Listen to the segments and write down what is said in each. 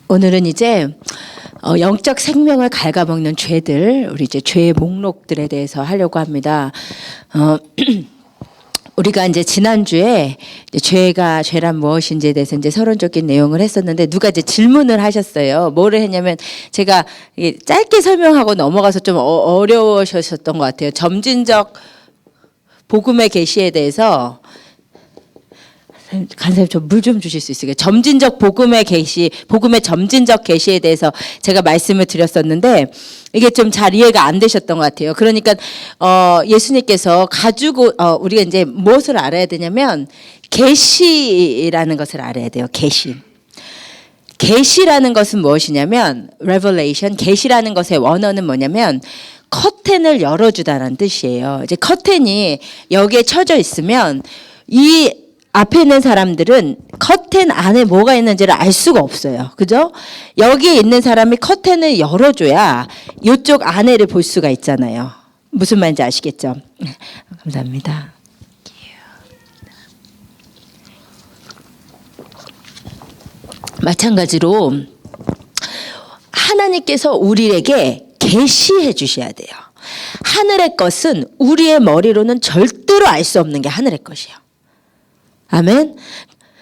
오늘은 이제 영적 생명을 갉아먹는 죄들, 우리 이제 죄의 목록들에 대해서 하려고 합니다. 우리가 이제 지난주에 죄란 무엇인지에 대해서 이제 서론적인 내용을 했었는데 누가 이제 질문을 하셨어요. 뭐를 했냐면 제가 짧게 설명하고 넘어가서 좀 어려우셨던 것 같아요. 점진적 복음의 계시에 대해서 간사님 좀 물 좀 주실 수 있을까요? 점진적 복음의 계시, 복음의 점진적 계시에 대해서 제가 말씀을 드렸었는데 이게 좀 잘 이해가 안 되셨던 것 같아요. 그러니까 예수님께서 가지고 우리가 이제 무엇을 알아야 되냐면 계시라는 것을 알아야 돼요. 계시. 계시라는 것은 무엇이냐면 revelation, 계시라는 것의 원어는 뭐냐면 커튼을 열어주다라는 뜻이에요. 이제 커튼이 여기에 쳐져 있으면 이 앞에 있는 사람들은 커튼 안에 뭐가 있는지를 알 수가 없어요. 그죠? 여기에 있는 사람이 커튼을 열어줘야 이쪽 안에를 볼 수가 있잖아요. 무슨 말인지 아시겠죠? 감사합니다. 마찬가지로 하나님께서 우리에게 계시해 주셔야 돼요. 하늘의 것은 우리의 머리로는 절대로 알 수 없는 게 하늘의 것이에요. 아멘.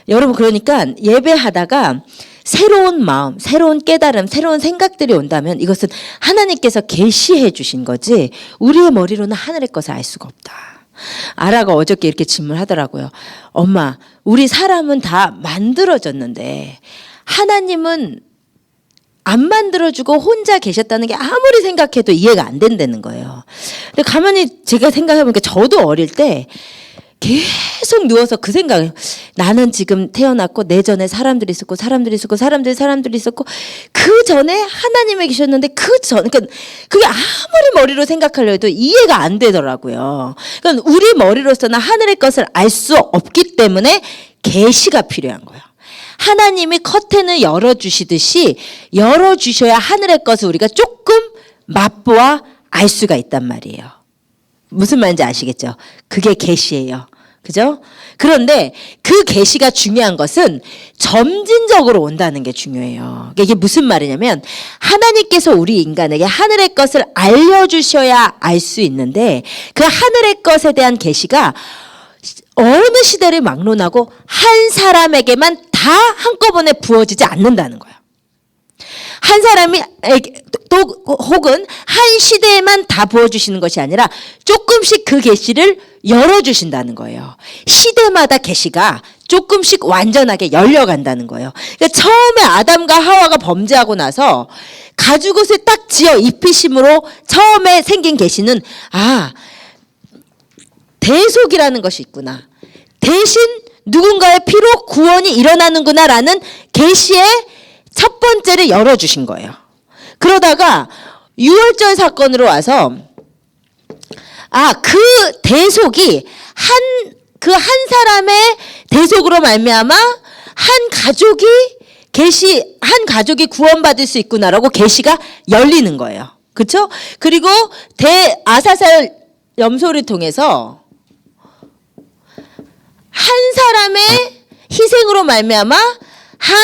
여러분 그러니까 예배하다가 새로운 마음, 새로운 깨달음, 새로운 생각들이 온다면 이것은 하나님께서 계시해 주신 거지 우리의 머리로는 하늘의 것을 알 수가 없다. 아라가 어저께 이렇게 질문하더라고요. 엄마, 우리 사람은 다 만들어졌는데 하나님은 안 만들어주고 혼자 계셨다는 게 아무리 생각해도 이해가 안 된다는 거예요. 근데 가만히 제가 생각해보니까 저도 어릴 때 계속 누워서 그 생각을 나는 지금 태어났고 내 전에 사람들이 있었고 사람들이 있었고 그 전에 하나님이 계셨는데 그러니까 그게 아무리 머리로 생각하려 해도 이해가 안 되더라고요. 그러니까 우리 머리로서는 하늘의 것을 알 수 없기 때문에 계시가 필요한 거예요. 하나님이 커튼을 열어주시듯이 열어주셔야 하늘의 것을 우리가 조금 맛보아 알 수가 있단 말이에요. 무슨 말인지 아시겠죠? 그게 계시예요. 그죠? 그런데 그 계시가 중요한 것은 점진적으로 온다는 게 중요해요. 이게 무슨 말이냐면 하나님께서 우리 인간에게 하늘의 것을 알려주셔야 알 수 있는데 그 하늘의 것에 대한 계시가 어느 시대를 막론하고 한 사람에게만 다 한꺼번에 부어지지 않는다는 거예요. 한 사람이 또 혹은 한 시대에만 다 부어주시는 것이 아니라 조금씩 그 계시를 열어주신다는 거예요. 시대마다 계시가 조금씩 완전하게 열려간다는 거예요. 그러니까 처음에 아담과 하와가 범죄하고 나서 가죽옷을 딱 지어 입히심으로 처음에 생긴 계시는 대속이라는 것이 있구나. 대신 누군가의 피로 구원이 일어나는구나라는 계시의 첫 번째를 열어주신 거예요. 그러다가 유월절 사건으로 와서 그 대속이 한 사람의 대속으로 말미암아 한 가족이 구원받을 수 있구나라고 계시가 열리는 거예요. 그렇죠? 그리고 아사살 염소를 통해서 한 사람의 희생으로 말미암아 한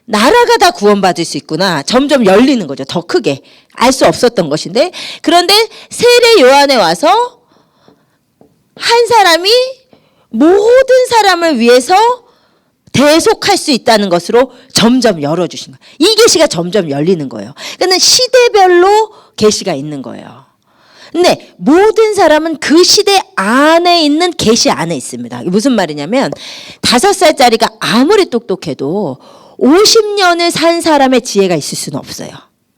나라가 다 구원받을 수 있구나. 점점 열리는 거죠. 더 크게. 알 수 없었던 것인데. 그런데 세례 요한에 와서 한 사람이 모든 사람을 위해서 대속할 수 있다는 것으로 점점 열어주신 거예요. 이 계시가 점점 열리는 거예요. 그러니까 시대별로 계시가 있는 거예요. 근데 모든 사람은 그 시대 안에 있는 계시 안에 있습니다. 무슨 말이냐면 5살짜리가 아무리 똑똑해도 50년을 산 사람의 지혜가 있을 수는 없어요.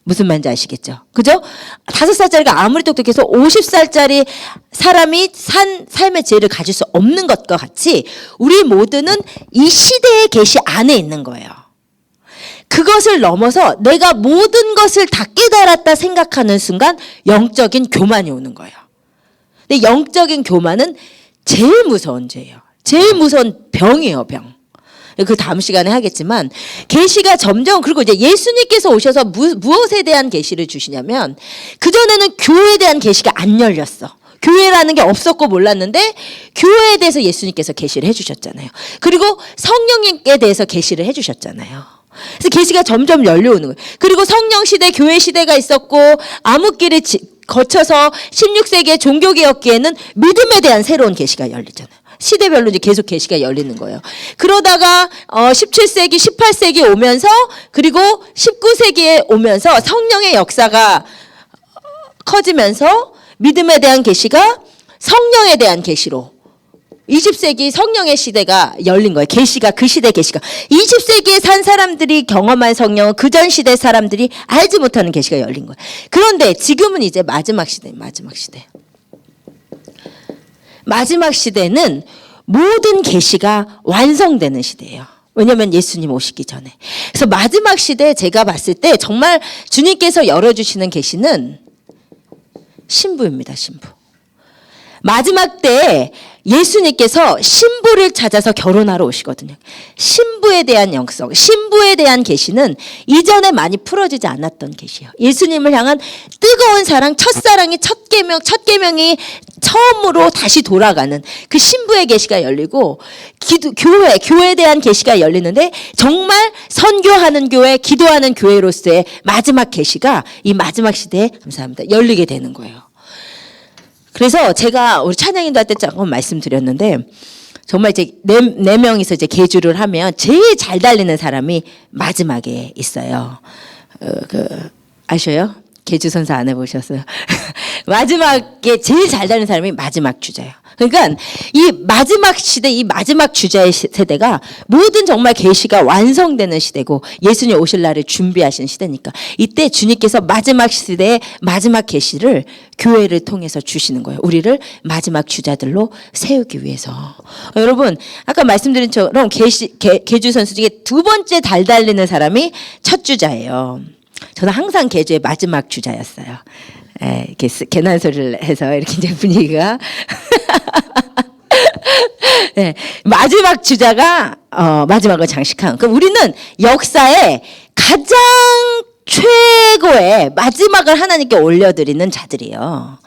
무슨 말인지 아시겠죠? 그죠? 5살짜리가 아무리 똑똑해서 50살짜리 사람이 산 삶의 지혜를 가질 수 없는 것과 같이 우리 모두는 이 시대의 계시 안에 있는 거예요. 그것을 넘어서 내가 모든 것을 다 깨달았다 생각하는 순간 영적인 교만이 오는 거예요. 근데 영적인 교만은 제일 무서운 죄예요. 제일 무서운 병이에요, 병. 그 다음 시간에 하겠지만 계시가 점점 그리고 이제 예수님께서 오셔서 무엇에 대한 계시를 주시냐면 그전에는 교회에 대한 계시가 안 열렸어. 교회라는 게 없었고 몰랐는데 교회에 대해서 예수님께서 계시를 해주셨잖아요. 그리고 성령님께 대해서 계시를 해주셨잖아요. 그래서 계시가 점점 열려오는 거예요. 그리고 성령 시대, 교회 시대가 있었고 암흑기를 거쳐서 16세기의 종교개혁기에는 믿음에 대한 새로운 계시가 열리잖아요. 시대별로 이제 계속 계시가 열리는 거예요. 그러다가 17세기, 18세기 오면서 그리고 19세기에 오면서 성령의 역사가 커지면서 믿음에 대한 계시가 성령에 대한 계시로 20세기 성령의 시대가 열린 거예요. 계시가 그 시대 계시가 20세기에 산 사람들이 경험한 성령은 그전 시대 사람들이 알지 못하는 계시가 열린 거예요. 그런데 지금은 이제 마지막 시대예요. 마지막 시대. 마지막 시대는 모든 계시가 완성되는 시대예요. 왜냐하면 예수님 오시기 전에. 그래서 마지막 시대에 제가 봤을 때 정말 주님께서 열어주시는 계시는 신부입니다. 신부. 마지막 때에 예수님께서 신부를 찾아서 결혼하러 오시거든요. 신부에 대한 영성, 신부에 대한 계시는 이전에 많이 풀어지지 않았던 계시예요. 예수님을 향한 뜨거운 사랑, 첫사랑이 첫 계명이 처음으로 다시 돌아가는 그 신부의 계시가 열리고 교회에 대한 계시가 열리는데 정말 선교하는 교회, 기도하는 교회로서의 마지막 계시가 이 마지막 시대에 감사합니다. 열리게 되는 거예요. 그래서 제가 우리 찬양인도 할 때 조금 말씀드렸는데 정말 이제 네 명이서 이제 계주를 하면 제일 잘 달리는 사람이 마지막에 있어요. 아셔요? 계주 선서 안 해보셨어요? 마지막에 제일 잘 달리는 사람이 마지막 주자예요. 그러니까 이 마지막 시대, 이 마지막 주자의 세대가 모든 정말 계시가 완성되는 시대고 예수님 오실 날을 준비하신 시대니까 이때 주님께서 마지막 시대의 마지막 계시를 교회를 통해서 주시는 거예요. 우리를 마지막 주자들로 세우기 위해서. 여러분 아까 말씀드린 것처럼 계주 선수 중에 두 번째 달 달리는 사람이 첫 주자예요. 저는 항상 계주의 마지막 주자였어요. 이렇게 개난 소리를 해서 이렇게 이제 분위기가 네, 마지막 주자가 마지막을 장식한. 그럼 우리는 역사에 가장 최고의 마지막을 하나님께 올려드리는 자들이에요.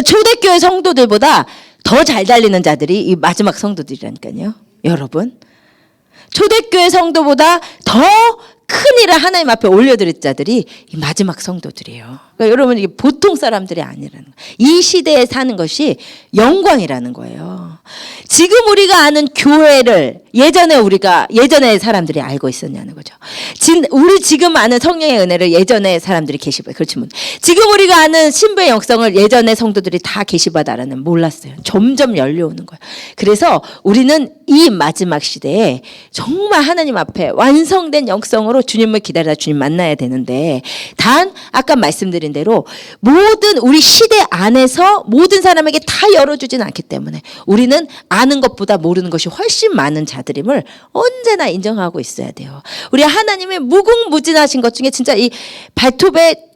초대교회 성도들보다 더 잘 달리는 자들이 이 마지막 성도들이라니까요. 여러분 초대교회 성도보다 더 큰 일을 하나님 앞에 올려드릴 자들이 이 마지막 성도들이에요. 그러니까 여러분 이게 보통 사람들이 아니라는 거예요. 이 시대에 사는 것이 영광이라는 거예요. 지금 우리가 아는 교회를 예전에 사람들이 알고 있었냐는 거죠. 우리 지금 아는 성령의 은혜를 예전에 사람들이 계시받아. 그렇지만 지금 우리가 아는 신부의 영성을 예전에 성도들이 다 계시받아라는 몰랐어요. 점점 열려오는 거예요. 그래서 우리는 이 마지막 시대에 정말 하나님 앞에 완성된 영성으로 주님을 기다리다 주님 만나야 되는데 단 아까 말씀드린 대로 모든 우리 시대 안에서 모든 사람에게 다 열어주지는 않기 때문에 우리는 아는 것보다 모르는 것이 훨씬 많은 자들임을 언제나 인정하고 있어야 돼요. 우리 하나님의 무궁무진하신 것 중에 진짜 이 발톱에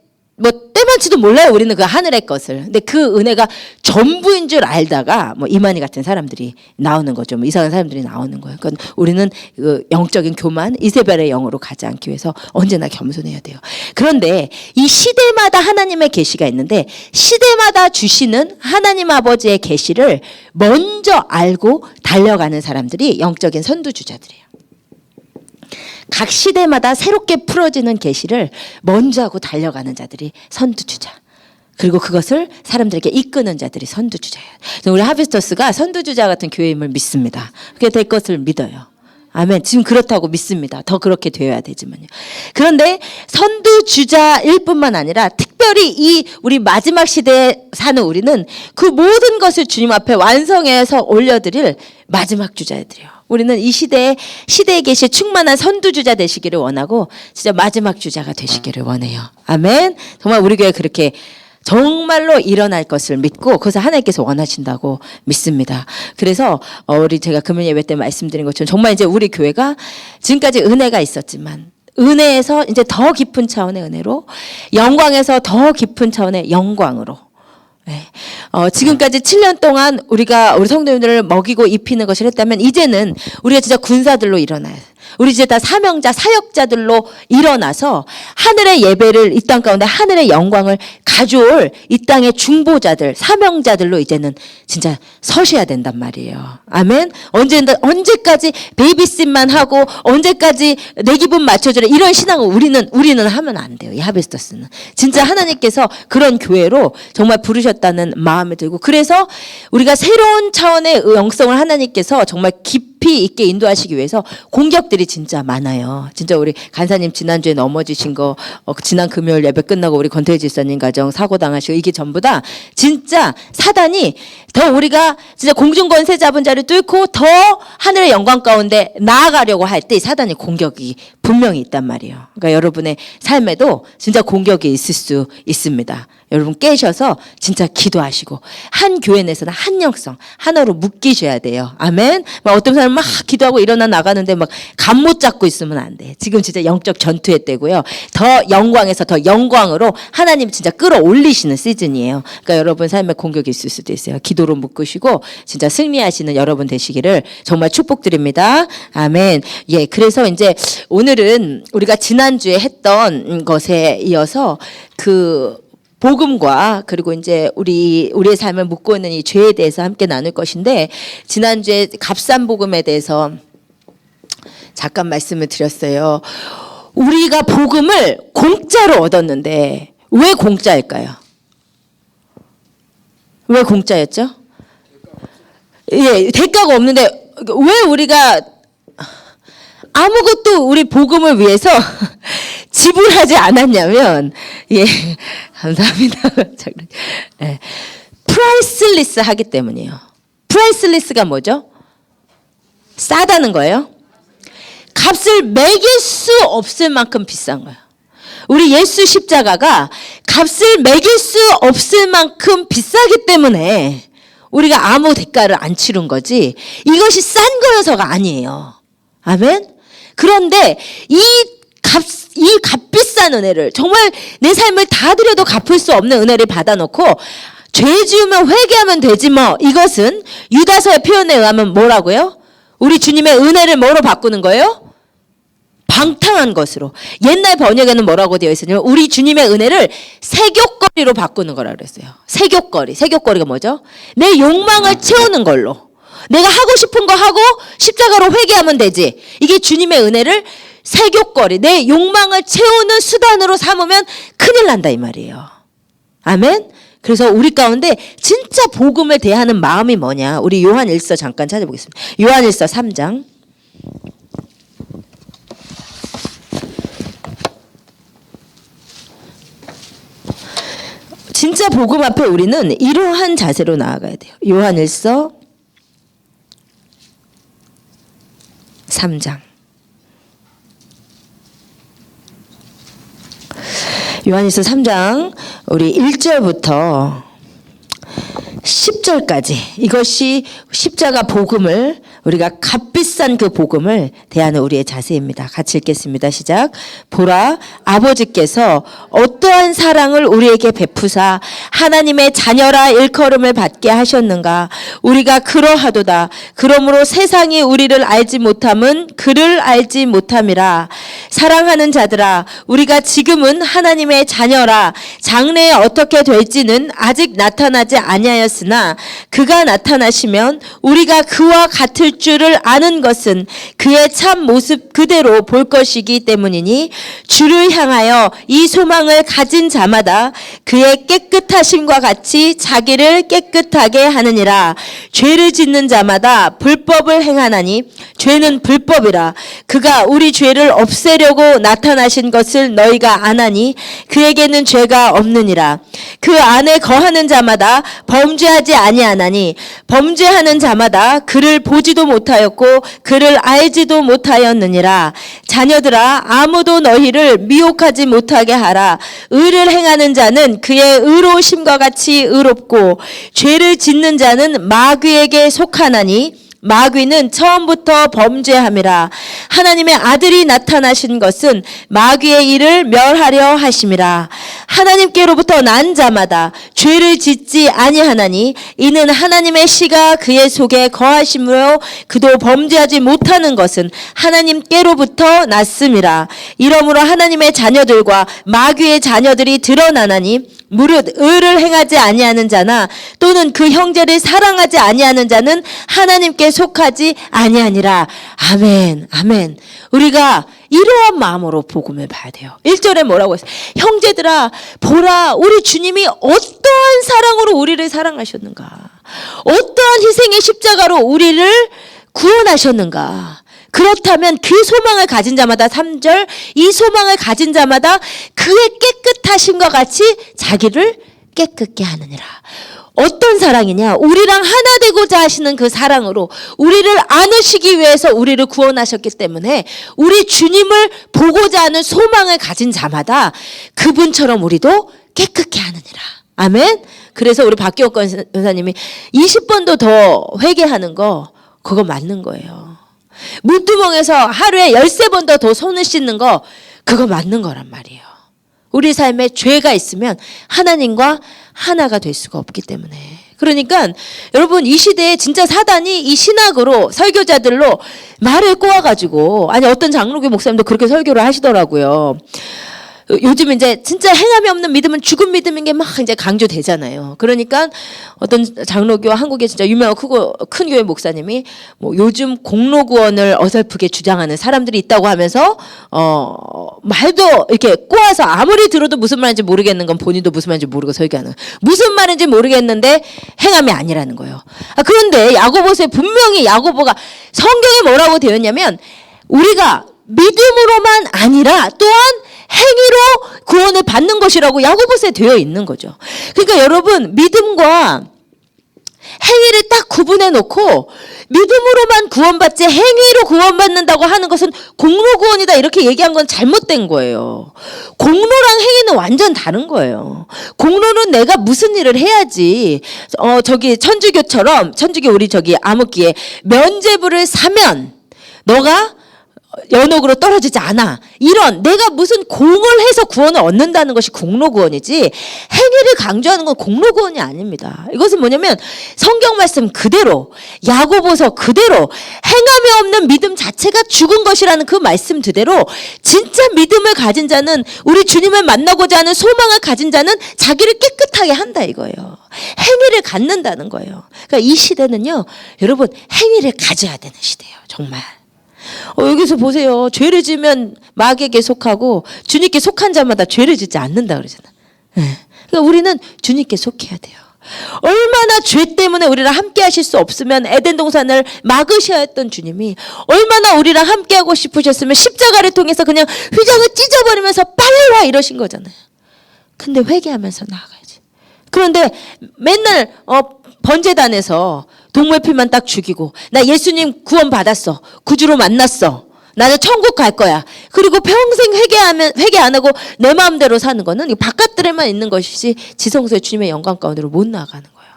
때만치도 몰라요. 우리는 그 하늘의 것을. 근데 그 은혜가 전부인 줄 알다가 이만희 같은 사람들이 나오는 거죠. 이상한 사람들이 나오는 거예요. 그러니까 우리는 그 영적인 교만, 이세벨의 영으로 가지 않기 위해서 언제나 겸손해야 돼요. 그런데 이 시대마다 하나님의 계시가 있는데 시대마다 주시는 하나님 아버지의 계시를 먼저 알고 달려가는 사람들이 영적인 선두주자들이에요. 각 시대마다 새롭게 풀어지는 계시를 먼저 하고 달려가는 자들이 선두주자. 그리고 그것을 사람들에게 이끄는 자들이 선두주자예요. 우리 하비스터스가 선두주자 같은 교회임을 믿습니다. 그게 될 것을 믿어요. 아멘. 지금 그렇다고 믿습니다. 더 그렇게 되어야 되지만요. 그런데 선두주자일 뿐만 아니라 특별히 이 우리 마지막 시대에 사는 우리는 그 모든 것을 주님 앞에 완성해서 올려드릴 마지막 주자들이에요. 우리는 이 시대에 계시 충만한 선두주자 되시기를 원하고 진짜 마지막 주자가 되시기를 원해요. 아멘. 정말 우리 교회 그렇게 정말로 일어날 것을 믿고 그것을 하나님께서 원하신다고 믿습니다. 그래서 우리 제가 금요 예배 때 말씀드린 것처럼 정말 이제 우리 교회가 지금까지 은혜가 있었지만 은혜에서 이제 더 깊은 차원의 은혜로 영광에서 더 깊은 차원의 영광으로 지금까지 7년 동안 우리 성도님들을 먹이고 입히는 것을 했다면 이제는 우리가 진짜 군사들로 일어나요. 우리 이제 다 사명자, 사역자들로 일어나서 하늘의 예배를 이 땅 가운데 하늘의 영광을 가져올 이 땅의 중보자들, 사명자들로 이제는 진짜 서셔야 된단 말이에요. 아멘. 언제까지 베이비십만 하고 언제까지 내 기분 맞춰주라 이런 신앙을 우리는 하면 안 돼요. 이 하베스터스는 진짜 하나님께서 그런 교회로 정말 부르셨다는 마음이 들고, 그래서 우리가 새로운 차원의 영성을 하나님께서 정말 깊이 있게 인도하시기 위해서 공격들이 진짜 많아요. 진짜 우리 간사님 지난주에 넘어지신 거, 지난 금요일 예배 끝나고 우리 권태희 집사님 가정 사고 당하시고, 이게 전부 다 진짜 사단이 더 우리가 진짜 공중권세 잡은 자를 뚫고 더 하늘의 영광 가운데 나아가려고 할 때 사단의 공격이 분명히 있단 말이에요. 그러니까 여러분의 삶에도 진짜 공격이 있을 수 있습니다. 여러분 깨셔서 진짜 기도하시고 한 교회 내에서는 한 영성 하나로 묶이셔야 돼요. 아멘. 어떤 사람은 막 기도하고 일어나 나가는데 막 감 못 잡고 있으면 안 돼. 지금 진짜 영적 전투의 때고요. 더 영광에서 더 영광으로 하나님 진짜 끌어올리시는 시즌이에요. 그러니까 여러분 삶에 공격이 있을 수도 있어요. 기도로 묶으시고 진짜 승리하시는 여러분 되시기를 정말 축복드립니다. 아멘. 예, 그래서 이제 오늘은 우리가 지난주에 했던 것에 이어서 그 복음과 그리고 이제 우리의 삶을 묶고 있는 이 죄에 대해서 함께 나눌 것인데, 지난주에 값싼 복음에 대해서 잠깐 말씀을 드렸어요. 우리가 복음을 공짜로 얻었는데 왜 공짜일까요? 왜 공짜였죠? 예, 대가가 없는데 왜 우리가 아무것도 우리 복음을 위해서 지불하지 않았냐면, 예, 감사합니다. 예, 프라이슬리스 하기 때문이에요. 프라이슬리스가 뭐죠? 싸다는 거예요. 값을 매길 수 없을 만큼 비싼 거예요. 우리 예수 십자가가 값을 매길 수 없을 만큼 비싸기 때문에 우리가 아무 대가를 안 치른 거지, 이것이 싼 거여서가 아니에요. 아멘. 그런데 이 값비싼 은혜를, 정말 내 삶을 다 드려도 갚을 수 없는 은혜를 받아놓고 죄 지으면 회개하면 되지 뭐, 이것은 유다서의 표현에 의하면 뭐라고요? 우리 주님의 은혜를 뭐로 바꾸는 거예요? 방탕한 것으로. 옛날 번역에는 뭐라고 되어 있었냐면 우리 주님의 은혜를 세귑거리로 바꾸는 거라 그랬어요. 세귑거리가 뭐죠? 내 욕망을 채우는 걸로. 내가 하고 싶은 거 하고 십자가로 회개하면 되지. 이게 주님의 은혜를 세귑거리, 내 욕망을 채우는 수단으로 삼으면 큰일 난다 이 말이에요. 아멘. 그래서 우리 가운데 진짜 복음을 대하는 마음이 뭐냐, 우리 요한일서 잠깐 찾아보겠습니다. 요한일서 3장. 진짜 복음 앞에 우리는 이러한 자세로 나아가야 돼요. 요한일서 3장. 요한일서 3장 우리 1절부터 10절까지, 이것이 십자가 복음을, 우리가 값비싼 그 복음을 대하는 우리의 자세입니다. 같이 읽겠습니다. 시작. 보라, 아버지께서 어떠한 사랑을 우리에게 베푸사 하나님의 자녀라 일컬음을 받게 하셨는가. 우리가 그러하도다. 그러므로 세상이 우리를 알지 못함은 그를 알지 못함이라. 사랑하는 자들아, 우리가 지금은 하나님의 자녀라. 장래에 어떻게 될지는 아직 나타나지 아니하였으나 그가 나타나시면 우리가 그와 같을 줄을 아는 것은 그의 참 모습 그대로 볼 것이기 때문이니, 주를 향하여 이 소망을 가진 자마다 그의 깨끗하심과 같이 자기를 깨끗하게 하느니라. 죄를 짓는 자마다 불법을 행하나니 죄는 불법이라. 그가 우리 죄를 없애려고 나타나신 것을 너희가 아나니 그에게는 죄가 없느니라. 그 안에 거하는 자마다 범죄하지 아니하나니 범죄하는 자마다 그를 보지도 못하였고 그를 알지도 못하였느니라. 자녀들아, 아무도 너희를 미혹하지 못하게 하라. 의를 행하는 자는 그의 의로우심과 같이 의롭고 죄를 짓는 자는 마귀에게 속하나니 마귀는 처음부터 범죄함이라. 하나님의 아들이 나타나신 것은 마귀의 일을 멸하려 하심이라. 하나님께로부터 난 자마다 죄를 짓지 아니하나니 이는 하나님의 씨가 그의 속에 거하심으로 그도 범죄하지 못하는 것은 하나님께로부터 났음이라. 이러므로 하나님의 자녀들과 마귀의 자녀들이 드러나나니 무릇 의를 행하지 아니하는 자나 또는 그 형제를 사랑하지 아니하는 자는 하나님께 속하지 아니하니라. 아멘. 아멘. 우리가 이러한 마음으로 복음을 봐야 돼요. 1절에 뭐라고 했어요? 형제들아 보라, 우리 주님이 어떠한 사랑으로 우리를 사랑하셨는가, 어떠한 희생의 십자가로 우리를 구원하셨는가. 그렇다면 그 소망을 가진 자마다, 3절, 이 소망을 가진 자마다 그의 깨끗하심과 같이 자기를 깨끗게 하느니라. 어떤 사랑이냐? 우리랑 하나 되고자 하시는 그 사랑으로 우리를 안으시기 위해서 우리를 구원하셨기 때문에 우리 주님을 보고자 하는 소망을 가진 자마다 그분처럼 우리도 깨끗게 하느니라. 아멘. 그래서 우리 박기옥 권사님이 20번도 더 회개하는 거, 그거 맞는 거예요. 물두멍에서 하루에 13번도 더 손을 씻는 거, 그거 맞는 거란 말이에요. 우리 삶에 죄가 있으면 하나님과 하나가 될 수가 없기 때문에. 그러니까 여러분, 이 시대에 진짜 사단이 이 신학으로, 설교자들로 말을 꼬아가지고, 아니 어떤 장로교 목사님도 그렇게 설교를 하시더라고요. 요즘 이제 진짜 행함이 없는 믿음은 죽은 믿음인 게 막 이제 강조되잖아요. 그러니까 어떤 장로교, 한국에 진짜 유명한 큰 교회 목사님이 뭐 요즘 공로 구원을 어설프게 주장하는 사람들이 있다고 하면서 말도 이렇게 꼬아서 아무리 들어도 무슨 말인지 모르겠는 건 본인도 무슨 말인지 모르고 설교하는, 무슨 말인지 모르겠는데 행함이 아니라는 거예요. 그런데 야고보서에 분명히 야고보가 성경에 뭐라고 되어 있냐면 우리가 믿음으로만 아니라 또한 행위로 구원을 받는 것이라고 야고보서에 되어 있는 거죠. 그러니까 여러분, 믿음과 행위를 딱 구분해 놓고 믿음으로만 구원받지 행위로 구원받는다고 하는 것은 공로 구원이다 이렇게 얘기한 건 잘못된 거예요. 공로랑 행위는 완전 다른 거예요. 공로는 내가 무슨 일을 해야지, 저기 천주교처럼, 천주교 우리 저기 암흑기에 면죄부를 사면 너가 연옥으로 떨어지지 않아, 이런 내가 무슨 공을 해서 구원을 얻는다는 것이 공로 구원이지, 행위를 강조하는 건 공로 구원이 아닙니다. 이것은 뭐냐면 성경 말씀 그대로, 야고보서 그대로, 행함이 없는 믿음 자체가 죽은 것이라는 그 말씀 그대로 진짜 믿음을 가진 자는, 우리 주님을 만나고자 하는 소망을 가진 자는 자기를 깨끗하게 한다 이거예요. 행위를 갖는다는 거예요. 그러니까 이 시대는요 여러분, 행위를 가져야 되는 시대예요. 정말. 여기서 보세요. 죄를 지으면 마귀에게 속하고 주님께 속한 자마다 죄를 짓지 않는다 그러잖아. 그러니까 우리는 주님께 속해야 돼요. 얼마나 죄 때문에 우리랑 함께 하실 수 없으면 에덴 동산을 막으셔야 했던 주님이 얼마나 우리랑 함께 하고 싶으셨으면 십자가를 통해서 그냥 휘장을 찢어버리면서 빨리 와 이러신 거잖아요. 근데 회개하면서 나아가야지. 그런데 맨날 번제단에서 동물 피만 딱 죽이고, 나 예수님 구원 받았어, 구주로 만났어, 나는 천국 갈 거야, 그리고 평생 회개 안 하고 내 마음대로 사는 거는 바깥들에만 있는 것이지 지성소의 주님의 영광 가운데로 못 나아가는 거예요.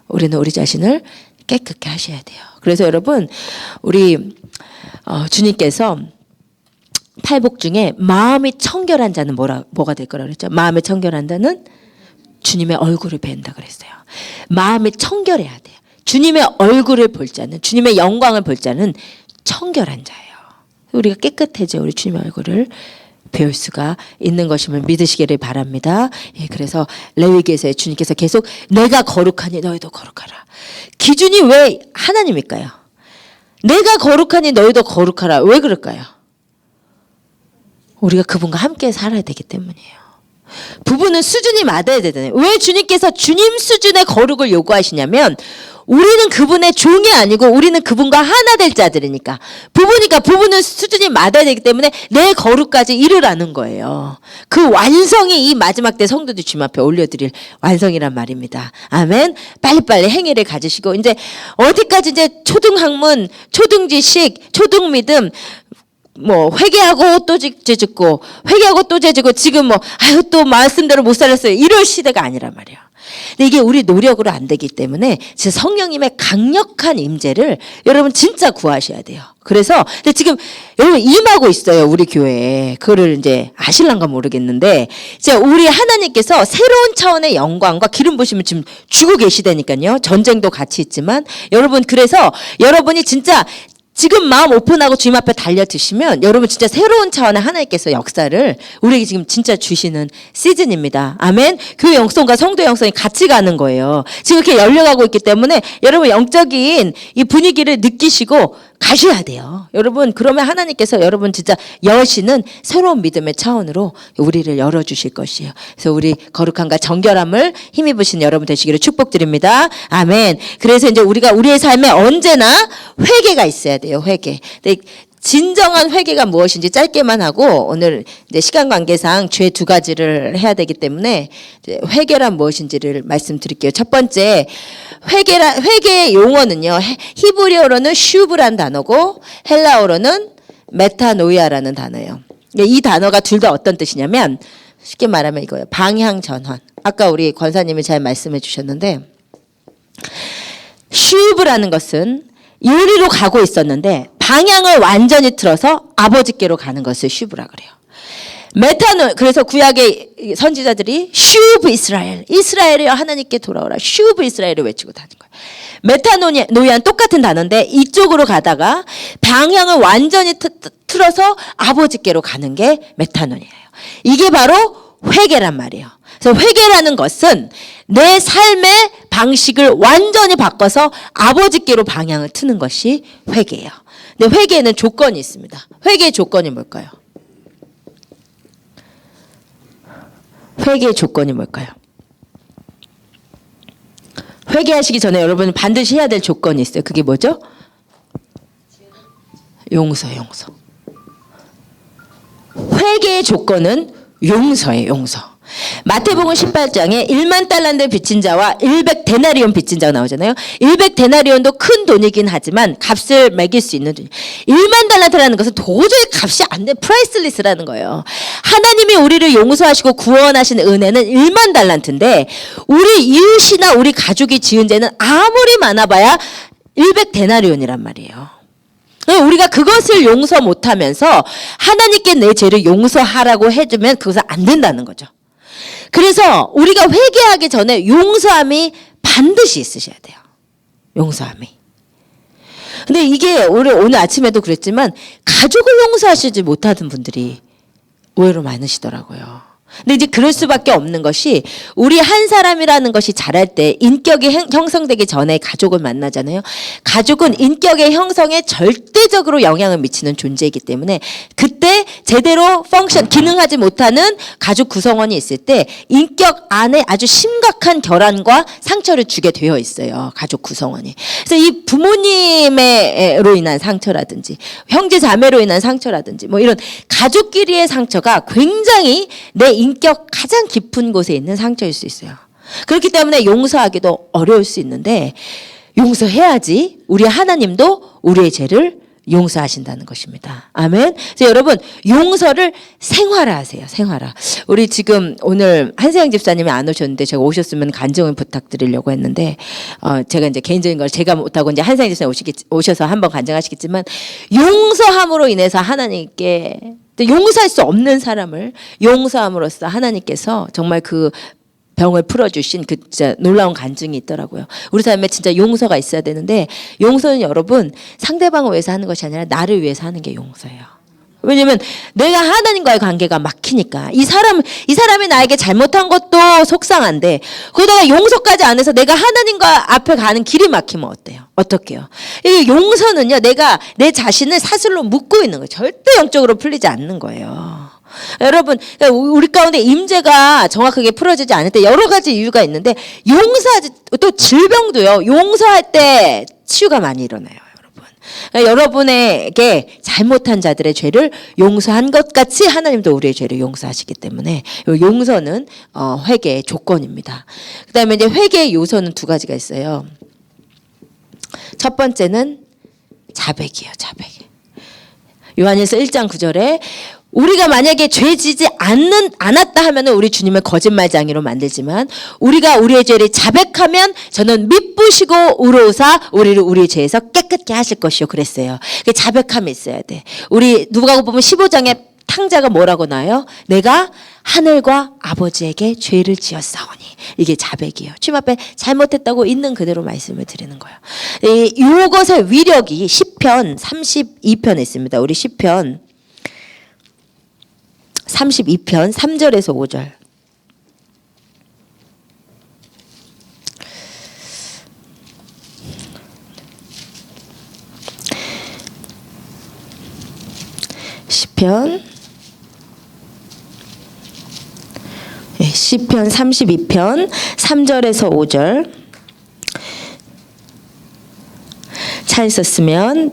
우리는 우리 자신을 깨끗게 하셔야 돼요. 그래서 여러분, 우리 주님께서 팔복 중에 마음이 청결한 자는 뭐가 될 거라고 그랬죠? 마음이 청결한 자는 주님의 얼굴을 뵌다 그랬어요. 마음이 청결해야 돼요. 주님의 얼굴을 볼 자는, 주님의 영광을 볼 자는 청결한 자예요. 우리가 깨끗해져 우리 주님의 얼굴을 배울 수가 있는 것임을 믿으시기를 바랍니다. 예, 그래서 레위기에서 주님께서 계속 내가 거룩하니 너희도 거룩하라. 기준이 왜 하나님일까요? 내가 거룩하니 너희도 거룩하라. 왜 그럴까요? 우리가 그분과 함께 살아야 되기 때문이에요. 부부는 수준이 맞아야 되잖아요. 왜 주님께서 주님 수준의 거룩을 요구하시냐면 우리는 그분의 종이 아니고 우리는 그분과 하나 될 자들이니까. 부부니까 부부는 수준이 맞아야 되기 때문에 내 거룩까지 이르라는 거예요. 그 완성이 이 마지막 때 성도들 주님 앞에 올려드릴 완성이란 말입니다. 아멘. 빨리빨리 행위를 가지시고, 이제 어디까지 이제 초등학문, 초등지식, 초등믿음, 뭐 회개하고 또 죄 짓고 회개하고 또 죄 짓고, 지금 뭐 아유 또 말씀대로 못 살았어요, 이럴 시대가 아니란 말이에요. 근데 이게 우리 노력으로 안 되기 때문에 진짜 성령님의 강력한 임재를 여러분 진짜 구하셔야 돼요. 그래서 근데 지금 여러분 임하고 있어요. 우리 교회에. 그거를 이제 아실란가 모르겠는데 이제 우리 하나님께서 새로운 차원의 영광과 기름 부심을 지금 주고 계시다니까요. 전쟁도 같이 있지만 여러분 그래서 여러분이 진짜 지금 마음 오픈하고 주님 앞에 달려드시면 여러분 진짜 새로운 차원의 하나님께서 역사를 우리에게 지금 진짜 주시는 시즌입니다. 아멘. 교회 영성과 성도 영성이 같이 가는 거예요. 지금 이렇게 열려가고 있기 때문에 여러분 영적인 이 분위기를 느끼시고 가셔야 돼요. 여러분 그러면 하나님께서 여러분 진짜 여시는 새로운 믿음의 차원으로 우리를 열어주실 것이에요. 그래서 우리 거룩함과 정결함을 힘입으신 여러분 되시기를 축복드립니다. 아멘. 그래서 이제 우리가 우리의 삶에 언제나 회개가 있어야 돼요. 회개. 근데 진정한 회개가 무엇인지 짧게만 하고 오늘 이제 시간 관계상 죄 두 가지를 해야 되기 때문에 이제 회개란 무엇인지를 말씀드릴게요. 첫 번째 회개의 용어는요. 히브리어로는 슈브란 단어고 헬라어로는 메타노이아라는 단어예요. 이 단어가 둘 다 어떤 뜻이냐면 쉽게 말하면 이거예요. 방향 전환. 아까 우리 권사님이 잘 말씀해 주셨는데 슈브라는 것은 요리로 가고 있었는데 방향을 완전히 틀어서 아버지께로 가는 것을 슈브라 그래요. 그래서 구약의 선지자들이 슈브 이스라엘이여 하나님께 돌아오라. 슈브 이스라엘을 외치고 다닌 거예요. 메타노이아는 똑같은 단어인데 이쪽으로 가다가 방향을 완전히 틀어서 아버지께로 가는 게 메타노이아예요. 이게 바로 회개란 말이에요. 그래서 회개라는 것은 내 삶의 방식을 완전히 바꿔서 아버지께로 방향을 트는 것이 회개예요. 근데 회개에는 조건이 있습니다. 회개의 조건이 뭘까요? 회개의 조건이 뭘까요? 회개하시기 전에 여러분 반드시 해야 될 조건이 있어요. 그게 뭐죠? 용서. 회개의 조건은 용서예요. 용서. 마태복음 18장에 1만 달란트 빚진 자와 100데나리온 빚진 자가 나오잖아요. 100데나리온도 큰 돈이긴 하지만 값을 매길 수 있는 돈이에요. 1만 달란트라는 것은 도저히 값이 안 돼. 프라이슬리스라는 거예요. 하나님이 우리를 용서하시고 구원하신 은혜는 1만 달란트인데 우리 이웃이나 우리 가족이 지은 죄는 아무리 많아봐야 100데나리온이란 말이에요. 우리가 그것을 용서 못하면서 하나님께 내 죄를 용서하라고 해주면 그것은 안 된다는 거죠. 그래서 우리가 회개하기 전에 용서함이 반드시 있으셔야 돼요. 용서함이. 근데 이게 오늘 아침에도 그랬지만 가족을 용서하시지 못하는 분들이 의외로 많으시더라고요. 근데 이제 그럴 수밖에 없는 것이 우리 한 사람이라는 것이 자랄 때 인격이 형성되기 전에 가족을 만나잖아요. 가족은 인격의 형성에 절대적으로 영향을 미치는 존재이기 때문에 그때 제대로 기능하지 못하는 가족 구성원이 있을 때 인격 안에 아주 심각한 결함과 상처를 주게 되어 있어요. 가족 구성원이. 그래서 이 부모님으로 인한 상처라든지 형제 자매로 인한 상처라든지 뭐 이런 가족끼리의 상처가 굉장히 내 인격 가장 깊은 곳에 있는 상처일 수 있어요. 그렇기 때문에 용서하기도 어려울 수 있는데 용서해야지 우리 하나님도 우리의 죄를 용서하신다는 것입니다. 아멘. 그래서 여러분 용서를 생활화하세요. 생활화. 우리 지금 오늘 한세영 집사님이 안 오셨는데 제가 오셨으면 간증을 부탁드리려고 했는데 제가 이제 개인적인 걸 제가 못하고 이제 한세영 집사님 오셔서 한번 간증하시겠지만 용서함으로 인해서 하나님께 용서할 수 없는 사람을 용서함으로써 하나님께서 정말 그 병을 풀어주신 그 진짜 놀라운 간증이 있더라고요. 우리 삶에 진짜 용서가 있어야 되는데 용서는 여러분 상대방을 위해서 하는 것이 아니라 나를 위해서 하는 게 용서예요. 왜냐면 내가 하나님과의 관계가 막히니까 이 사람이 나에게 잘못한 것도 속상한데 거기다가 용서까지 안 해서 내가 하나님과 앞에 가는 길이 막히면 어때요? 어떡해요? 이 용서는요 내가 내 자신을 사슬로 묶고 있는 거예요. 절대 영적으로 풀리지 않는 거예요. 여러분 우리 가운데 임재가 정확하게 풀어지지 않을 때 여러 가지 이유가 있는데 용서하지 또 질병도요 용서할 때 치유가 많이 일어나요. 여러분에게 잘못한 자들의 죄를 용서한 것 같이 하나님도 우리의 죄를 용서하시기 때문에 용서는 회개의 조건입니다. 그 다음에 이제 회개의 요소는 두 가지가 있어요. 첫 번째는 자백이에요. 자백. 요한일서 1장 9절에 우리가 만약에 죄 지지 않았다 하면은 우리 주님을 거짓말쟁이로 만들지만 우리가 우리의 죄를 자백하면 저는 미쁘시고 의로우사 우리를 우리의 죄에서 깨끗게 하실 것이요 그랬어요. 그 자백함이 있어야 돼. 우리 누가복음 보면 15장에 탕자가 뭐라고 나와요? 내가 하늘과 아버지에게 죄를 지었사오니. 이게 자백이에요. 주님 앞에 잘못했다고 있는 그대로 말씀을 드리는 거예요. 이것의 위력이 시편 32편에 있습니다. 우리 시편 32편 3절에서 5절. 시편 32편 3절에서 5절. 찾으셨으면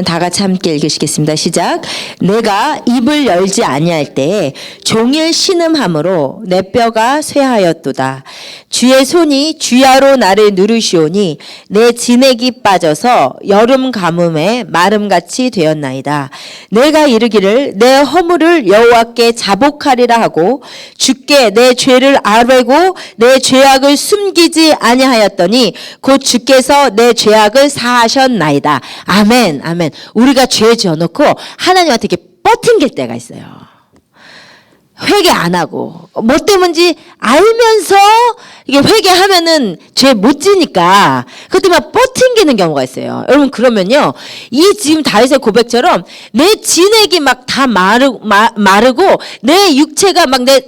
다 같이 함께 읽으시겠습니다. 시작. 내가 입을 열지 아니할 때에 종일 신음함으로 내 뼈가 쇠하였도다. 주의 손이 주야로 나를 누르시오니 내 진액이 빠져서 여름 가뭄에 마름같이 되었나이다. 내가 이르기를 내 허물을 여호와께 자복하리라 하고 주께 내 죄를 아뢰고 내 죄악을 숨기지 아니하였더니 곧 주께서 내 죄악을 사하셨나이다. 아멘. 아멘. 우리가 죄 지어놓고 하나님한테 이렇게 뻗팅길 때가 있어요. 회개 안 하고 뭐 때문인지 알면서 이게 회개하면은 죄 못 지니까 그때 막 뻗팅기는 경우가 있어요. 여러분 그러면요 이 지금 다윗의 고백처럼 내 진액이 막 다 마르고 내 육체가 막 내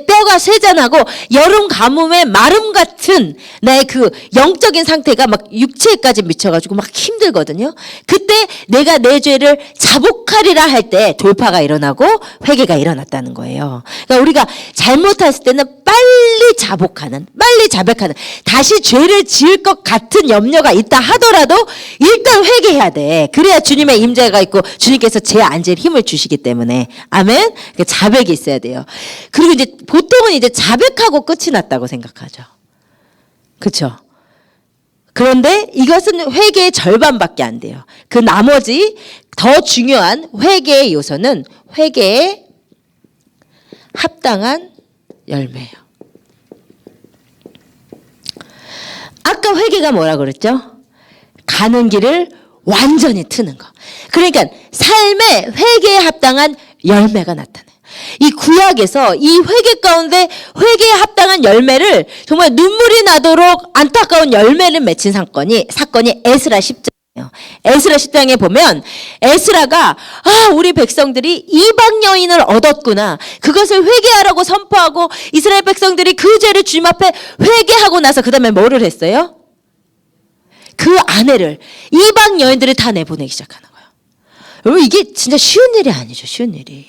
뼈가 쇠잔하고 여름 가뭄에 마름 같은 나의 그 영적인 상태가 막 육체까지 미쳐가지고 막 힘들거든요. 그때 내가 내 죄를 자복하리라 할 때 돌파가 일어나고 회개가 일어났다는 거예요. 그러니까 우리가 잘못했을 때는 빨리 자복하는, 빨리 자백하는, 다시 죄를 지을 것 같은 염려가 있다 하더라도 일단 회개해야 돼. 그래야 주님의 임재가 있고 주님께서 죄 안 질 힘을 주시기 때문에. 아멘. 그러니까 자백이 있어야 돼요. 그리고 이제 보통은 이제 자백하고 끝이 났다고 생각하죠. 그렇죠? 그런데 이것은 회개의 절반밖에 안 돼요. 그 나머지 더 중요한 회개의 요소는 회개의 합당한 열매예요. 아까 회개가 뭐라 그랬죠? 가는 길을 완전히 트는 거. 그러니까 삶의 회개에 합당한 열매가 나타나요. 이 구약에서 이 회개 가운데 회개에 합당한 열매를 정말 눈물이 나도록 안타까운 열매를 맺힌 사건이 에스라 10장이에요. 에스라 10장에 보면 에스라가 우리 백성들이 이방 여인을 얻었구나. 그것을 회개하라고 선포하고 이스라엘 백성들이 그 죄를 주님 앞에 회개하고 나서 그 다음에 뭐를 했어요? 그 아내를 이방 여인들을 다 내보내기 시작하는 거예요. 여러분 이게 진짜 쉬운 일이 아니죠. 쉬운 일이.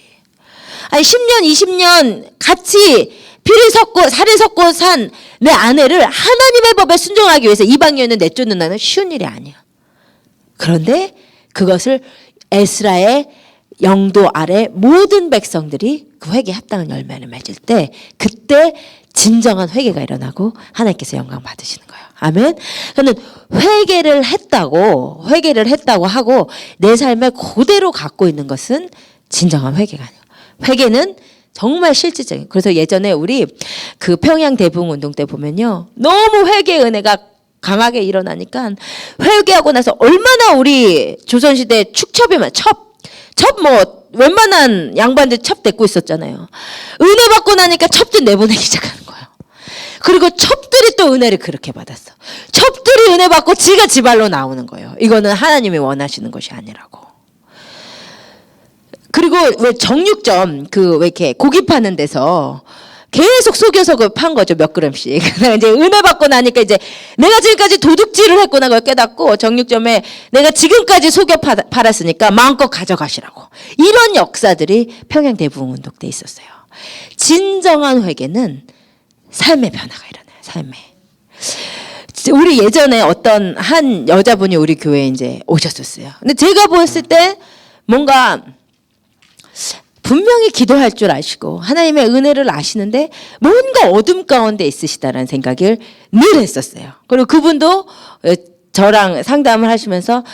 아니 10년 20년 같이 피를 섞고 살을 섞고 산 내 아내를 하나님의 법에 순종하기 위해서 이방 여인을 내쫓는다는 쉬운 일이 아니에요. 그런데 그것을 에스라의 영도 아래 모든 백성들이 그 회개에 합당한 열매를 맺을 때 그때 진정한 회개가 일어나고 하나님께서 영광 받으시는 거예요. 아멘. 저는 회개를 했다고 하고 내 삶에 그대로 갖고 있는 것은 진정한 회개가 아니에요. 회개는 정말 실질적인. 그래서 예전에 우리 그 평양 대부흥 운동 때 보면요. 너무 회개의 은혜가 강하게 일어나니까 회개하고 나서 얼마나 우리 조선시대 축첩이면 첩 뭐 웬만한 양반들 첩 데리고 있었잖아요. 은혜 받고 나니까 첩들 내보내기 시작하는 거예요. 그리고 첩들이 또 은혜를 그렇게 받았어. 첩들이 은혜 받고 지가 지발로 나오는 거예요. 이거는 하나님이 원하시는 것이 아니라고. 그리고 왜 정육점 왜 이렇게 고기 파는 데서 계속 속여서 판 거죠. 몇 그램씩. 이제 은혜 받고 나니까 이제 내가 지금까지 도둑질을 했구나 그걸 깨닫고 정육점에 내가 지금까지 속여 팔았으니까 마음껏 가져가시라고. 이런 역사들이 평양 대부흥 운동 때 있었어요. 진정한 회개는 삶의 변화가 일어나요. 삶에. 우리 예전에 어떤 한 여자분이 우리 교회에 이제 오셨었어요. 근데 제가 보았을 때 뭔가 분명히 기도할 줄 아시고 하나님의 은혜를 아시는데 뭔가 어둠 가운데 있으시다라는 생각을 늘 했었어요. 그리고 그분도 저랑 상담을 하시면서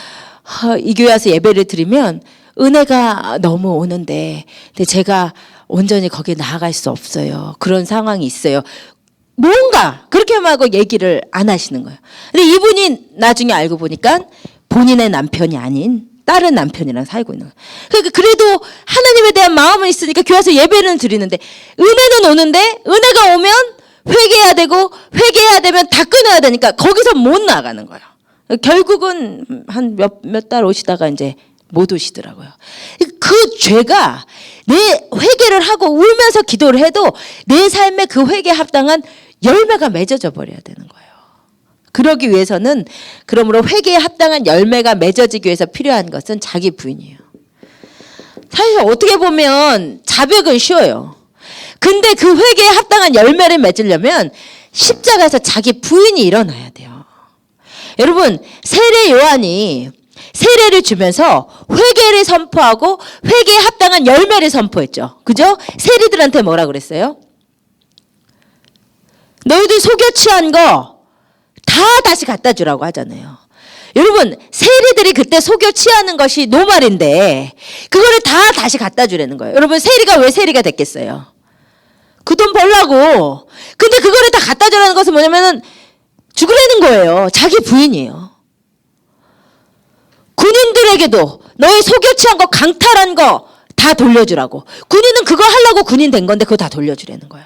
이 교회 와서 예배를 드리면 은혜가 너무 오는데 근데 제가 온전히 거기에 나아갈 수 없어요. 그런 상황이 있어요. 뭔가 그렇게 말고 얘기를 안 하시는 거예요. 근데 이분이 나중에 알고 보니까 본인의 남편이 아닌 다른 남편이랑 살고 있는 거예요. 그러니까 그래도 하나님에 대한 마음은 있으니까 교회 와서 예배는 드리는데 은혜는 오는데 은혜가 오면 회개해야 되고 회개해야 되면 다 끊어야 되니까 거기서 못 나가는 거예요. 결국은 한 몇 달 오시다가 이제 못 오시더라고요. 그 죄가 내 회개를 하고 울면서 기도를 해도 내 삶에 그 회개에 합당한 열매가 맺어져 버려야 되는 거예요. 그러기 위해서는 그러므로 회개에 합당한 열매가 맺어지기 위해서 필요한 것은 자기 부인이에요. 사실 어떻게 보면 자백은 쉬워요. 근데 그 회개에 합당한 열매를 맺으려면 십자가에서 자기 부인이 일어나야 돼요. 여러분 세례 요한이 세례를 주면서 회개를 선포하고 회개에 합당한 열매를 선포했죠. 그죠? 세리들한테 뭐라 그랬어요? 너희들 속여 취한 거 다 다시 갖다 주라고 하잖아요. 여러분 세리들이 그때 속여 취하는 것이 노말인데 그거를 다 다시 갖다 주라는 거예요. 여러분 세리가 왜 세리가 됐겠어요? 그 돈 벌라고. 근데 그거를 다 갖다 주라는 것은 뭐냐면은 죽으라는 거예요. 자기 부인이에요. 군인들에게도 너희 속여 취한 거 강탈한 거 다 돌려주라고. 군인은 그거 하려고 군인 된 건데 그거 다 돌려주라는 거예요.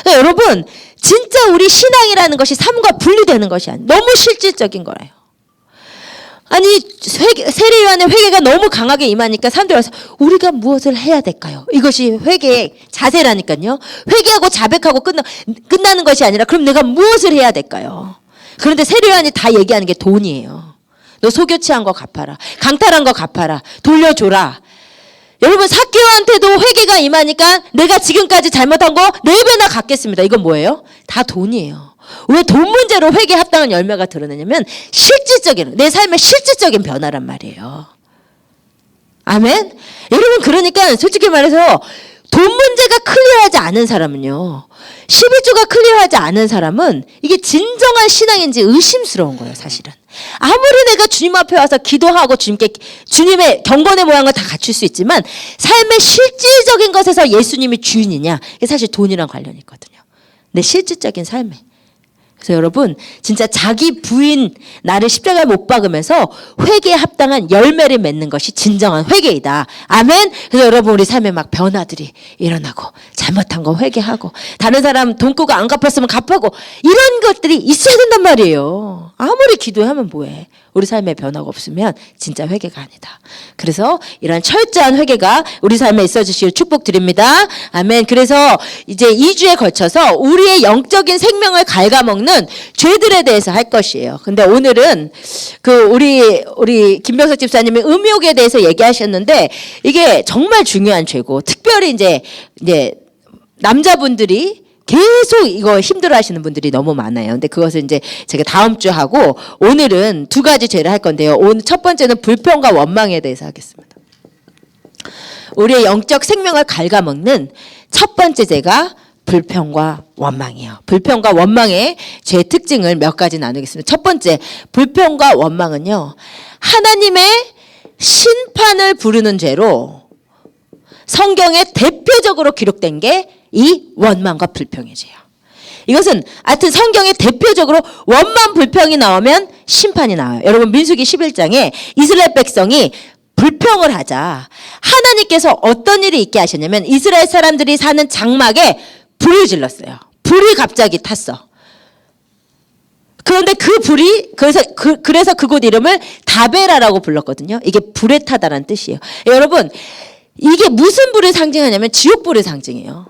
그러니까 여러분 진짜 우리 신앙이라는 것이 삶과 분리되는 것이 아니에요. 너무 실질적인 거래요. 아니 세례 요한의 회개가 너무 강하게 임하니까 사람들이 와서 우리가 무엇을 해야 될까요? 이것이 회개의 자세라니까요. 회개하고 자백하고 끝나는 것이 아니라 그럼 내가 무엇을 해야 될까요? 그런데 세례 요한이 다 얘기하는 게 돈이에요. 너 속여 취한 거 갚아라. 강탈한 거 갚아라. 돌려줘라. 여러분 삭개오한테도 회개가 임하니까 내가 지금까지 잘못한 거 4배나 갚겠습니다. 이건 뭐예요? 다 돈이에요. 왜 돈 문제로 회개에 합당한 열매가 드러나냐면 실질적인 내 삶의 실질적인 변화란 말이에요. 아멘? 여러분 그러니까 솔직히 말해서 돈 문제가 클리어하지 않은 사람은요. 11조가 클리어하지 않은 사람은 이게 진정한 신앙인지 의심스러운 거예요. 사실은. 아무리 내가 주님 앞에 와서 기도하고 주님의 경건의 모양을 다 갖출 수 있지만 삶의 실질적인 것에서 예수님이 주인이냐 이게 사실 돈이랑 관련이 있거든요. 내 실질적인 삶에. 그래서 여러분 진짜 자기 부인 나를 십자가에 못 박으면서 회개에 합당한 열매를 맺는 것이 진정한 회개이다. 아멘. 그래서 여러분 우리 삶에 막 변화들이 일어나고 잘못한 거 회개하고 다른 사람 돈 꾸고 안 갚았으면 갚하고 이런 것들이 있어야 된단 말이에요. 아무리 기도하면 뭐해. 우리 삶에 변화가 없으면 진짜 회개가 아니다. 그래서 이런 철저한 회개가 우리 삶에 있어 주시길 축복드립니다. 아멘. 그래서 이제 2주에 걸쳐서 우리의 영적인 생명을 갉아먹는 죄들에 대해서 할 것이에요. 근데 오늘은 그 우리 김병석 집사님이 음욕에 대해서 얘기하셨는데 이게 정말 중요한 죄고 특별히 이제 남자분들이 계속 이거 힘들어 하시는 분들이 너무 많아요. 근데 그것을 이제 제가 다음 주 하고 오늘은 2가지 죄를 할 건데요. 오늘 첫 번째는 불평과 원망에 대해서 하겠습니다. 우리의 영적 생명을 갉아먹는 첫 번째 죄가 불평과 원망이에요. 불평과 원망의 죄의 특징을 몇 가지 나누겠습니다. 첫 번째, 불평과 원망은요. 하나님의 심판을 부르는 죄로 성경에 대표적으로 기록된 게 이 원망과 불평의 죄예요. 이것은 하여튼 성경에 대표적으로 원망 불평이 나오면 심판이 나와요. 여러분 민수기 11장에 이스라엘 백성이 불평을 하자 하나님께서 어떤 일이 있게 하셨냐면 이스라엘 사람들이 사는 장막에 불을 질렀어요. 불이 갑자기 탔어. 그런데 그 불이 그래서 그곳 이름을 다베라라고 불렀거든요. 이게 불에 타다라는 뜻이에요. 여러분 이게 무슨 불을 상징하냐면 지옥불을 상징해요.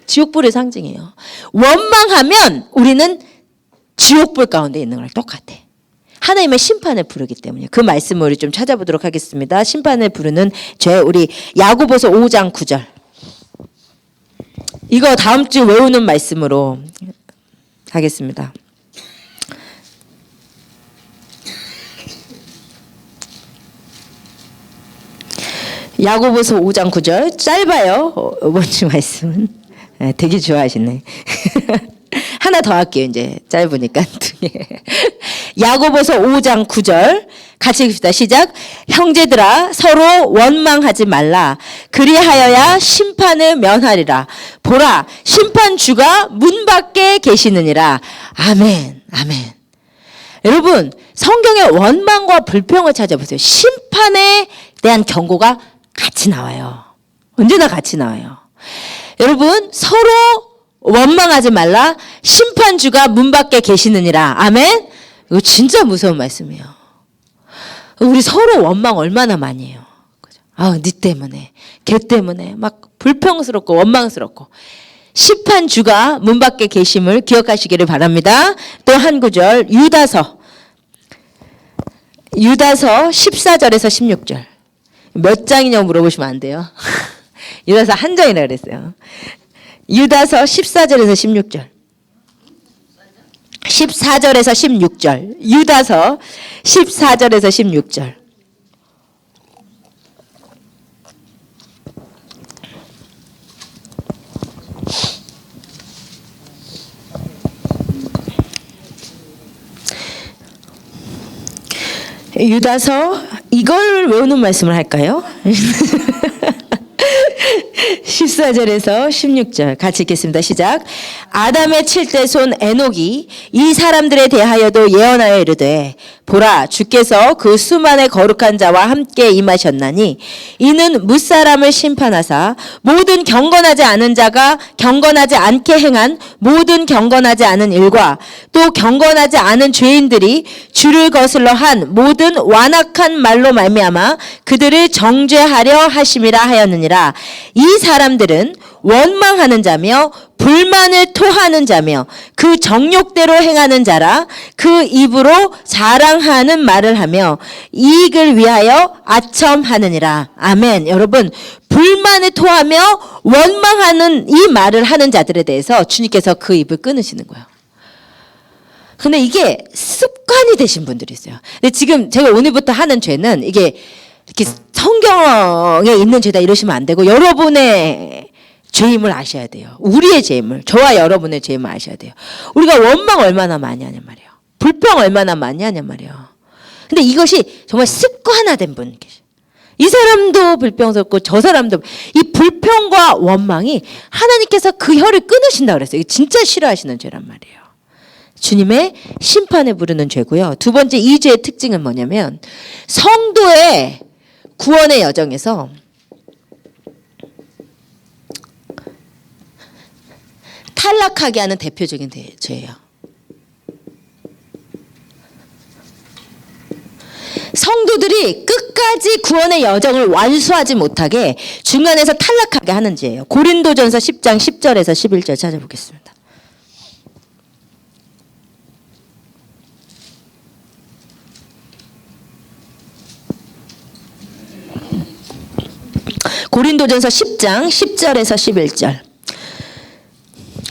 지옥불의 상징이에요. 원망하면 우리는 지옥불 가운데 있는 거랑 똑같아. 하나님의 심판을 부르기 때문에 그 말씀을 우리 좀 찾아보도록 하겠습니다. 심판을 부르는 죄 우리 야고보서 5장 9절. 이거 다음 주 외우는 말씀으로 하겠습니다. 야고보서 5장 9절 짧아요. 이번 주 말씀은. 되게 좋아하시네. 하나 더 할게요. 이제 짧으니까. 야고보서 5장 9절 같이 읽읍시다. 시작. 형제들아 서로 원망하지 말라. 그리하여야 심판을 면하리라. 보라 심판주가 문 밖에 계시느니라. 아멘. 아멘. 여러분 성경에 원망과 불평을 찾아보세요. 심판에 대한 경고가 같이 나와요. 언제나 같이 나와요. 여러분 서로 원망하지 말라. 심판주가 문 밖에 계시느니라. 아멘. 이거 진짜 무서운 말씀이에요. 우리 서로 원망 얼마나 많이 해요. 아, 네 때문에, 걔 때문에 막 불평스럽고 원망스럽고. 심판주가 문 밖에 계심을 기억하시기를 바랍니다. 또 한 구절 유다서 14절에서 16절. 몇 장이냐고 물어보시면 안 돼요. 유다서 한 장이라 그랬어요. 유다서 14절에서 16절. 14절에서 16절. 유다서 14절에서 16절. 유다서 이걸 외우는 말씀을 할까요? 14절에서 16절 같이 읽겠습니다. 시작. 아담의 7대 손 에녹이 이 사람들에 대하여도 예언하여 이르되 보라 주께서 그 수만의 거룩한 자와 함께 임하셨나니 이는 무사람을 심판하사 모든 경건하지 않은 자가 경건하지 않게 행한 모든 경건하지 않은 일과 또 경건하지 않은 죄인들이 주를 거슬러 한 모든 완악한 말로 말미암아 그들을 정죄하려 하심이라 하였느니라. 이 사람들은 원망하는 자며 불만을 토하는 자며 그 정욕대로 행하는 자라. 그 입으로 자랑하는 말을 하며 이익을 위하여 아첨하느니라. 아멘. 여러분 불만을 토하며 원망하는 이 말을 하는 자들에 대해서 주님께서 그 입을 끊으시는 거예요. 근데 이게 습관이 되신 분들이 있어요. 근데 지금 제가 오늘부터 하는 죄는 이게 이렇게 성경에 있는 죄다 이러시면 안 되고 여러분의 죄임을 아셔야 돼요. 우리의 죄임을, 저와 여러분의 죄임을 아셔야 돼요. 우리가 원망 얼마나 많이 하냔 말이에요. 불평 얼마나 많이 하냔 말이에요. 근데 이것이 정말 습관화된 분 계세요. 이 사람도 불평스럽고 저 사람도. 이 불평과 원망이 하나님께서 그 혀를 끊으신다고 그랬어요. 이게 진짜 싫어하시는 죄란 말이에요. 주님의 심판에 부르는 죄고요. 두 번째 이 죄의 특징은 뭐냐면 성도의 구원의 여정에서 탈락하게 하는 대표적인 죄예요. 성도들이 끝까지 구원의 여정을 완수하지 못하게 중간에서 탈락하게 하는 죄예요. 고린도전서 10장 10절에서 11절 찾아보겠습니다. 고린도전서 10장 10절에서 11절.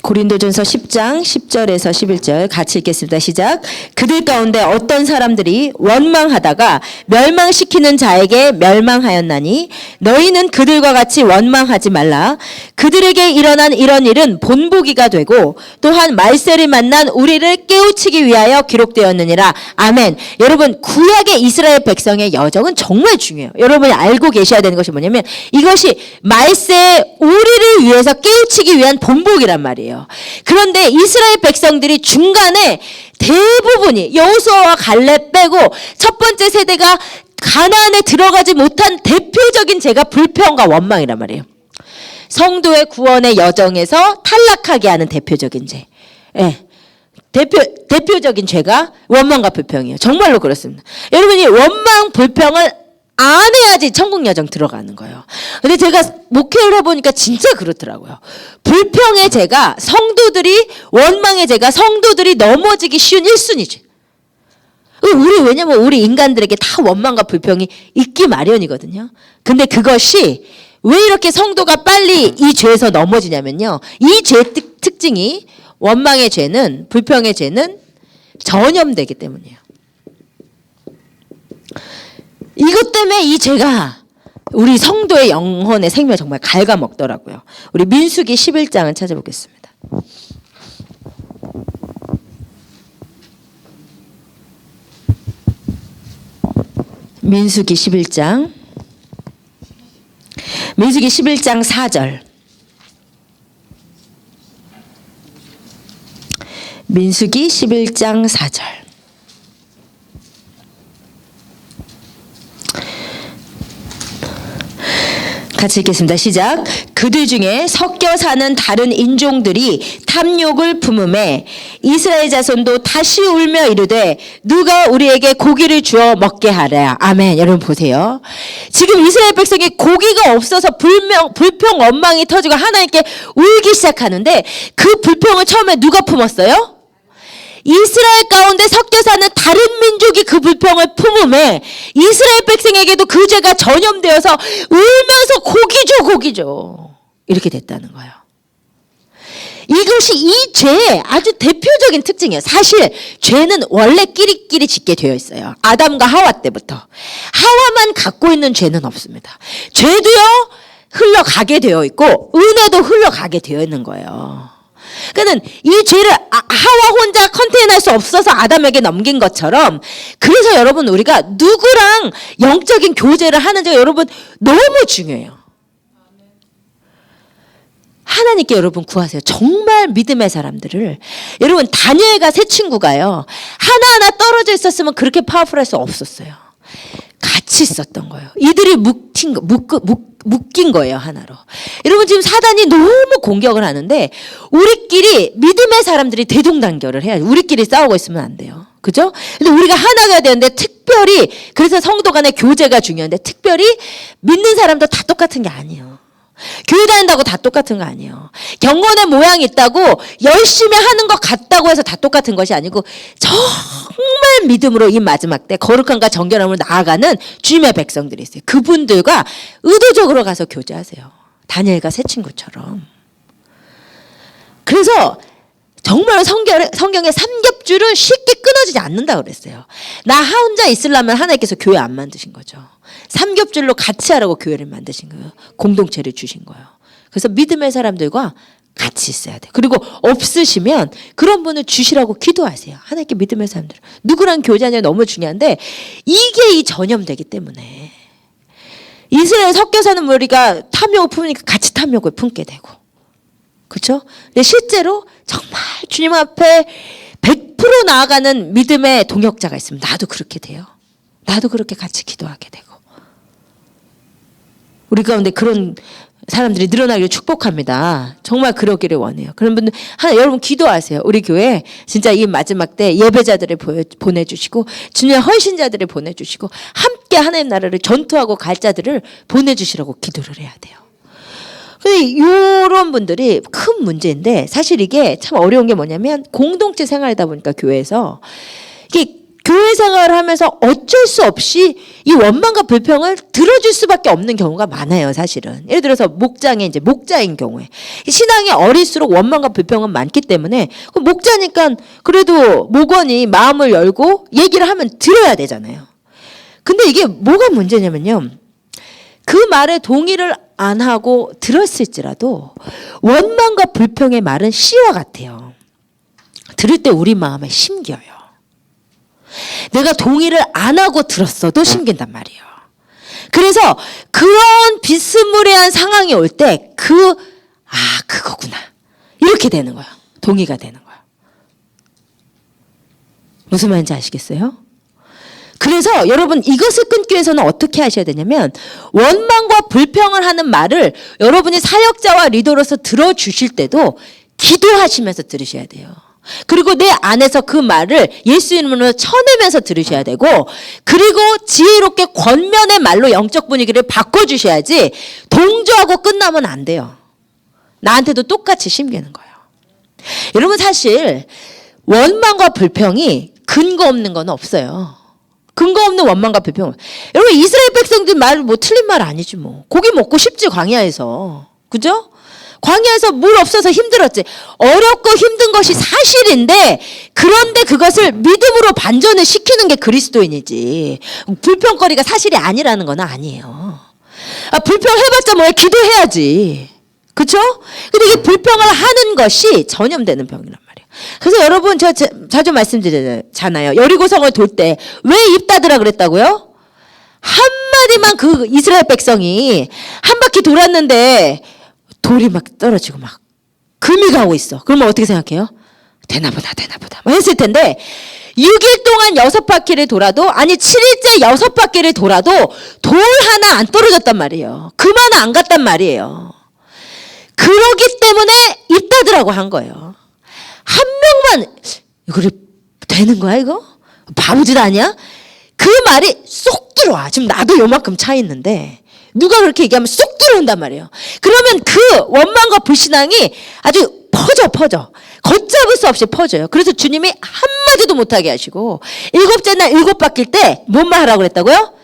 고린도전서 10장 10절에서 11절 같이 읽겠습니다. 시작. 그들 가운데 어떤 사람들이 원망하다가 멸망시키는 자에게 멸망하였나니 너희는 그들과 같이 원망하지 말라. 그들에게 일어난 이런 일은 본보기가 되고 또한 말세를 만난 우리를 깨우치기 위하여 기록되었느니라. 아멘. 여러분 구약의 이스라엘 백성의 여정은 정말 중요해요. 여러분이 알고 계셔야 되는 것이 뭐냐면 이것이 말세 우리를 위해서 깨우치기 위한 본보기란 말이에요. 그런데 이스라엘 백성들이 중간에 대부분이 여호수아와 갈렙 빼고 첫 번째 세대가 가나안에 들어가지 못한 대표적인 죄가 불평과 원망이란 말이에요. 성도의 구원의 여정에서 탈락하게 하는 대표적인 죄. 예. 대표적인 죄가 원망과 불평이에요. 정말로 그렇습니다. 여러분이 원망, 불평을 안 해야지 천국 여정 들어가는 거예요. 근데 제가 목회를 해보니까 진짜 그렇더라고요. 불평의 죄가 성도들이, 원망의 죄가 성도들이 넘어지기 쉬운 1순위죠. 왜냐면 우리 인간들에게 다 원망과 불평이 있기 마련이거든요. 근데 그것이 왜 이렇게 성도가 빨리 이 죄에서 넘어지냐면요. 이 죄의 특징이 원망의 죄는, 불평의 죄는 전염되기 때문이에요. 이것 때문에 이 죄가 우리 성도의 영혼의 생명을 정말 갉아먹더라고요. 우리 민수기 11장을 찾아보겠습니다. 민수기 11장. 민수기 11장 4절. 민수기 11장 4절. 같이 읽겠습니다. 시작. 그들 중에 섞여 사는 다른 인종들이 탐욕을 품음에 이스라엘 자손도 다시 울며 이르되 누가 우리에게 고기를 주어 먹게 하랴. 아멘. 여러분 보세요. 지금 이스라엘 백성이 고기가 없어서 불평 원망이 터지고 하나님께 울기 시작하는데 그 불평을 처음에 누가 품었어요? 이스라엘 가운데 섞여 사는 다른 민족이 그 불평을 품음에 이스라엘 백성에게도 그 죄가 전염되어서 울면서 고기 줘 이렇게 됐다는 거예요. 이것이 이 죄의 아주 대표적인 특징이에요. 사실 죄는 원래 끼리끼리 짓게 되어 있어요. 아담과 하와 때부터. 하와만 갖고 있는 죄는 없습니다. 죄도요 흘러가게 되어 있고 은혜도 흘러가게 되어 있는 거예요. 그러니까 이 죄를 하와 혼자 컨테인할 수 없어서 아담에게 넘긴 것처럼, 그래서 여러분 우리가 누구랑 영적인 교제를 하는지가 여러분 너무 중요해요. 하나님께 여러분 구하세요. 정말 믿음의 사람들을. 여러분 다니엘과 세 친구가요 하나하나 떨어져 있었으면 그렇게 파워풀할 수 없었어요. 같이 있었던 거예요. 이들이 묶인 거예요, 하나로. 여러분 지금 사단이 너무 공격을 하는데 우리끼리 믿음의 사람들이 대동단결을 해야지. 우리끼리 싸우고 있으면 안 돼요. 그죠? 근데 우리가 하나가 되는데 특별히, 그래서 성도 간의 교제가 중요한데 특별히 믿는 사람도 다 똑같은 게 아니에요. 교회 다닌다고 다 똑같은 거 아니에요. 경건의 모양이 있다고 열심히 하는 것 같다고 해서 다 똑같은 것이 아니고 정말 믿음으로 이 마지막 때 거룩함과 정결함으로 나아가는 주님의 백성들이 있어요. 그분들과 의도적으로 가서 교제하세요. 다니엘과 세 친구처럼. 그래서 정말 성경의 삼겹줄은 쉽게 끊어지지 않는다고 그랬어요. 나 혼자 있으려면 하나님께서 교회 안 만드신 거죠. 삼겹줄로 같이 하라고 교회를 만드신 거예요. 공동체를 주신 거예요. 그래서 믿음의 사람들과 같이 있어야 돼요. 그리고 없으시면 그런 분을 주시라고 기도하세요. 하나님께 믿음의 사람들. 누구랑 교제하냐 너무 중요한데 이게 이 전염되기 때문에 이스라엘 섞여 사는 무리가 탐욕을 품으니까 같이 탐욕을 품게 되고, 그렇죠? 근데 실제로 정말 주님 앞에 100% 나아가는 믿음의 동역자가 있으면 나도 그렇게 돼요. 나도 그렇게 같이 기도하게 되고. 우리 가운데 그런 사람들이 늘어나기를 축복합니다. 정말 그러기를 원해요. 그런 분들 여러분 기도하세요. 우리 교회 진짜 이 마지막 때 예배자들을 보내주시고 주님의 헌신자들을 보내주시고 함께 하나님 나라를 전투하고 갈 자들을 보내주시라고 기도를 해야 돼요. 근데 이런 분들이 큰 문제인데, 사실 이게 참 어려운 게 뭐냐면 공동체 생활이다 보니까 교회에서 이게 교회 생활을 하면서 어쩔 수 없이 이 원망과 불평을 들어줄 수밖에 없는 경우가 많아요, 사실은. 예를 들어서 목자인 경우에 신앙이 어릴수록 원망과 불평은 많기 때문에 목자니까 그래도 목원이 마음을 열고 얘기를 하면 들어야 되잖아요. 근데 이게 뭐가 문제냐면요, 그 말에 동의를 안 하고 들었을지라도 원망과 불평의 말은 씨와 같아요. 들을 때 우리 마음에 심겨요. 내가 동의를 안 하고 들었어도 심긴단 말이에요. 그래서 그런 비스무리한 상황이 올 때 그거구나 이렇게 되는 거야. 동의가 되는 거야. 무슨 말인지 아시겠어요? 그래서 여러분 이것을 끊기 위해서는 어떻게 하셔야 되냐면, 원망과 불평을 하는 말을 여러분이 사역자와 리더로서 들어주실 때도 기도하시면서 들으셔야 돼요. 그리고 내 안에서 그 말을 예수 이름으로 쳐내면서 들으셔야 되고, 그리고 지혜롭게 권면의 말로 영적 분위기를 바꿔주셔야지 동조하고 끝나면 안 돼요. 나한테도 똑같이 심기는 거예요. 여러분 사실 원망과 불평이 근거 없는 건 없어요. 근거 없는 원망과 불평. 여러분 이스라엘 백성들 말 뭐 틀린 말 아니지 뭐. 고기 먹고 싶지 광야에서. 그죠? 광야에서 물 없어서 힘들었지. 어렵고 힘든 것이 사실인데, 그런데 그것을 믿음으로 반전을 시키는 게 그리스도인이지. 불평거리가 사실이 아니라는 건 아니에요. 불평해봤자 뭐야, 기도해야지. 그쵸? 근데 이게 불평을 하는 것이 전염되는 병이란 말이에요. 그래서 여러분 제가 자주 말씀드리잖아요. 여리고성을 돌 때 왜 입 닫으라 그랬다고요? 한마디만 그 이스라엘 백성이 한 바퀴 돌았는데 돌이 막 떨어지고 막 금이 가고 있어. 그러면 어떻게 생각해요? 되나보다 막 했을 텐데 6일 동안 6바퀴를 돌아도, 아니 7일째 6바퀴를 돌아도 돌 하나 안 떨어졌단 말이에요. 금 하나 안 갔단 말이에요. 그러기 때문에 입다드라고 한 거예요. 한 명만 이거 되는 거야 이거? 바보짓 아니야? 그 말이 쏙 들어와. 지금 나도 요만큼 차 있는데 누가 그렇게 얘기하면 쏙 들어온단 말이에요. 그러면 그 원망과 불신앙이 아주 퍼져. 걷잡을 수 없이 퍼져요. 그래서 주님이 한마디도 못하게 하시고 7째 날 7바뀔 때 뭔만 하라고 그랬다고요?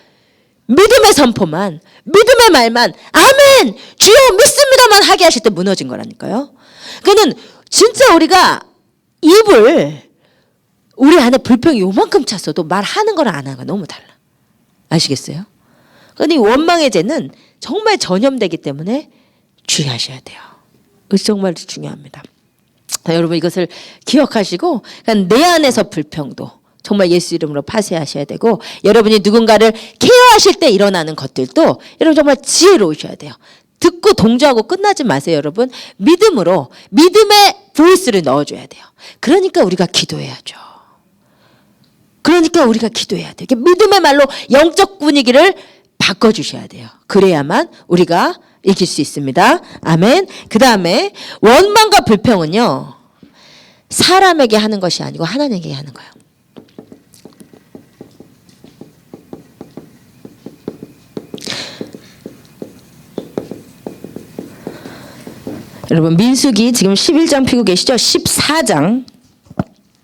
믿음의 선포만, 믿음의 말만, 아멘 주여 믿습니다만 하게 하실 때 무너진 거라니까요. 그거는 진짜 우리가 입을, 우리 안에 불평이 요만큼 찼어도 말하는 거랑 안 하는 거 너무 달라. 아시겠어요? 그런데 이 원망의 죄는 정말 전염되기 때문에 주의하셔야 돼요. 이것이 정말 중요합니다. 여러분 이것을 기억하시고, 내 안에서 불평도 정말 예수 이름으로 파쇄하셔야 되고, 여러분이 누군가를 케어하실 때 일어나는 것들도 여러분 정말 지혜로우셔야 돼요. 듣고 동조하고 끝나지 마세요. 여러분 믿음으로, 믿음의 보이스를 넣어줘야 돼요. 그러니까 우리가 기도해야죠. 이렇게 믿음의 말로 영적 분위기를 바꿔주셔야 돼요. 그래야만 우리가 이길 수 있습니다. 아멘. 그 다음에 원망과 불평은요, 사람에게 하는 것이 아니고 하나님에게 하는 거예요. 여러분 민수기 지금 11장 피고 계시죠? 14장.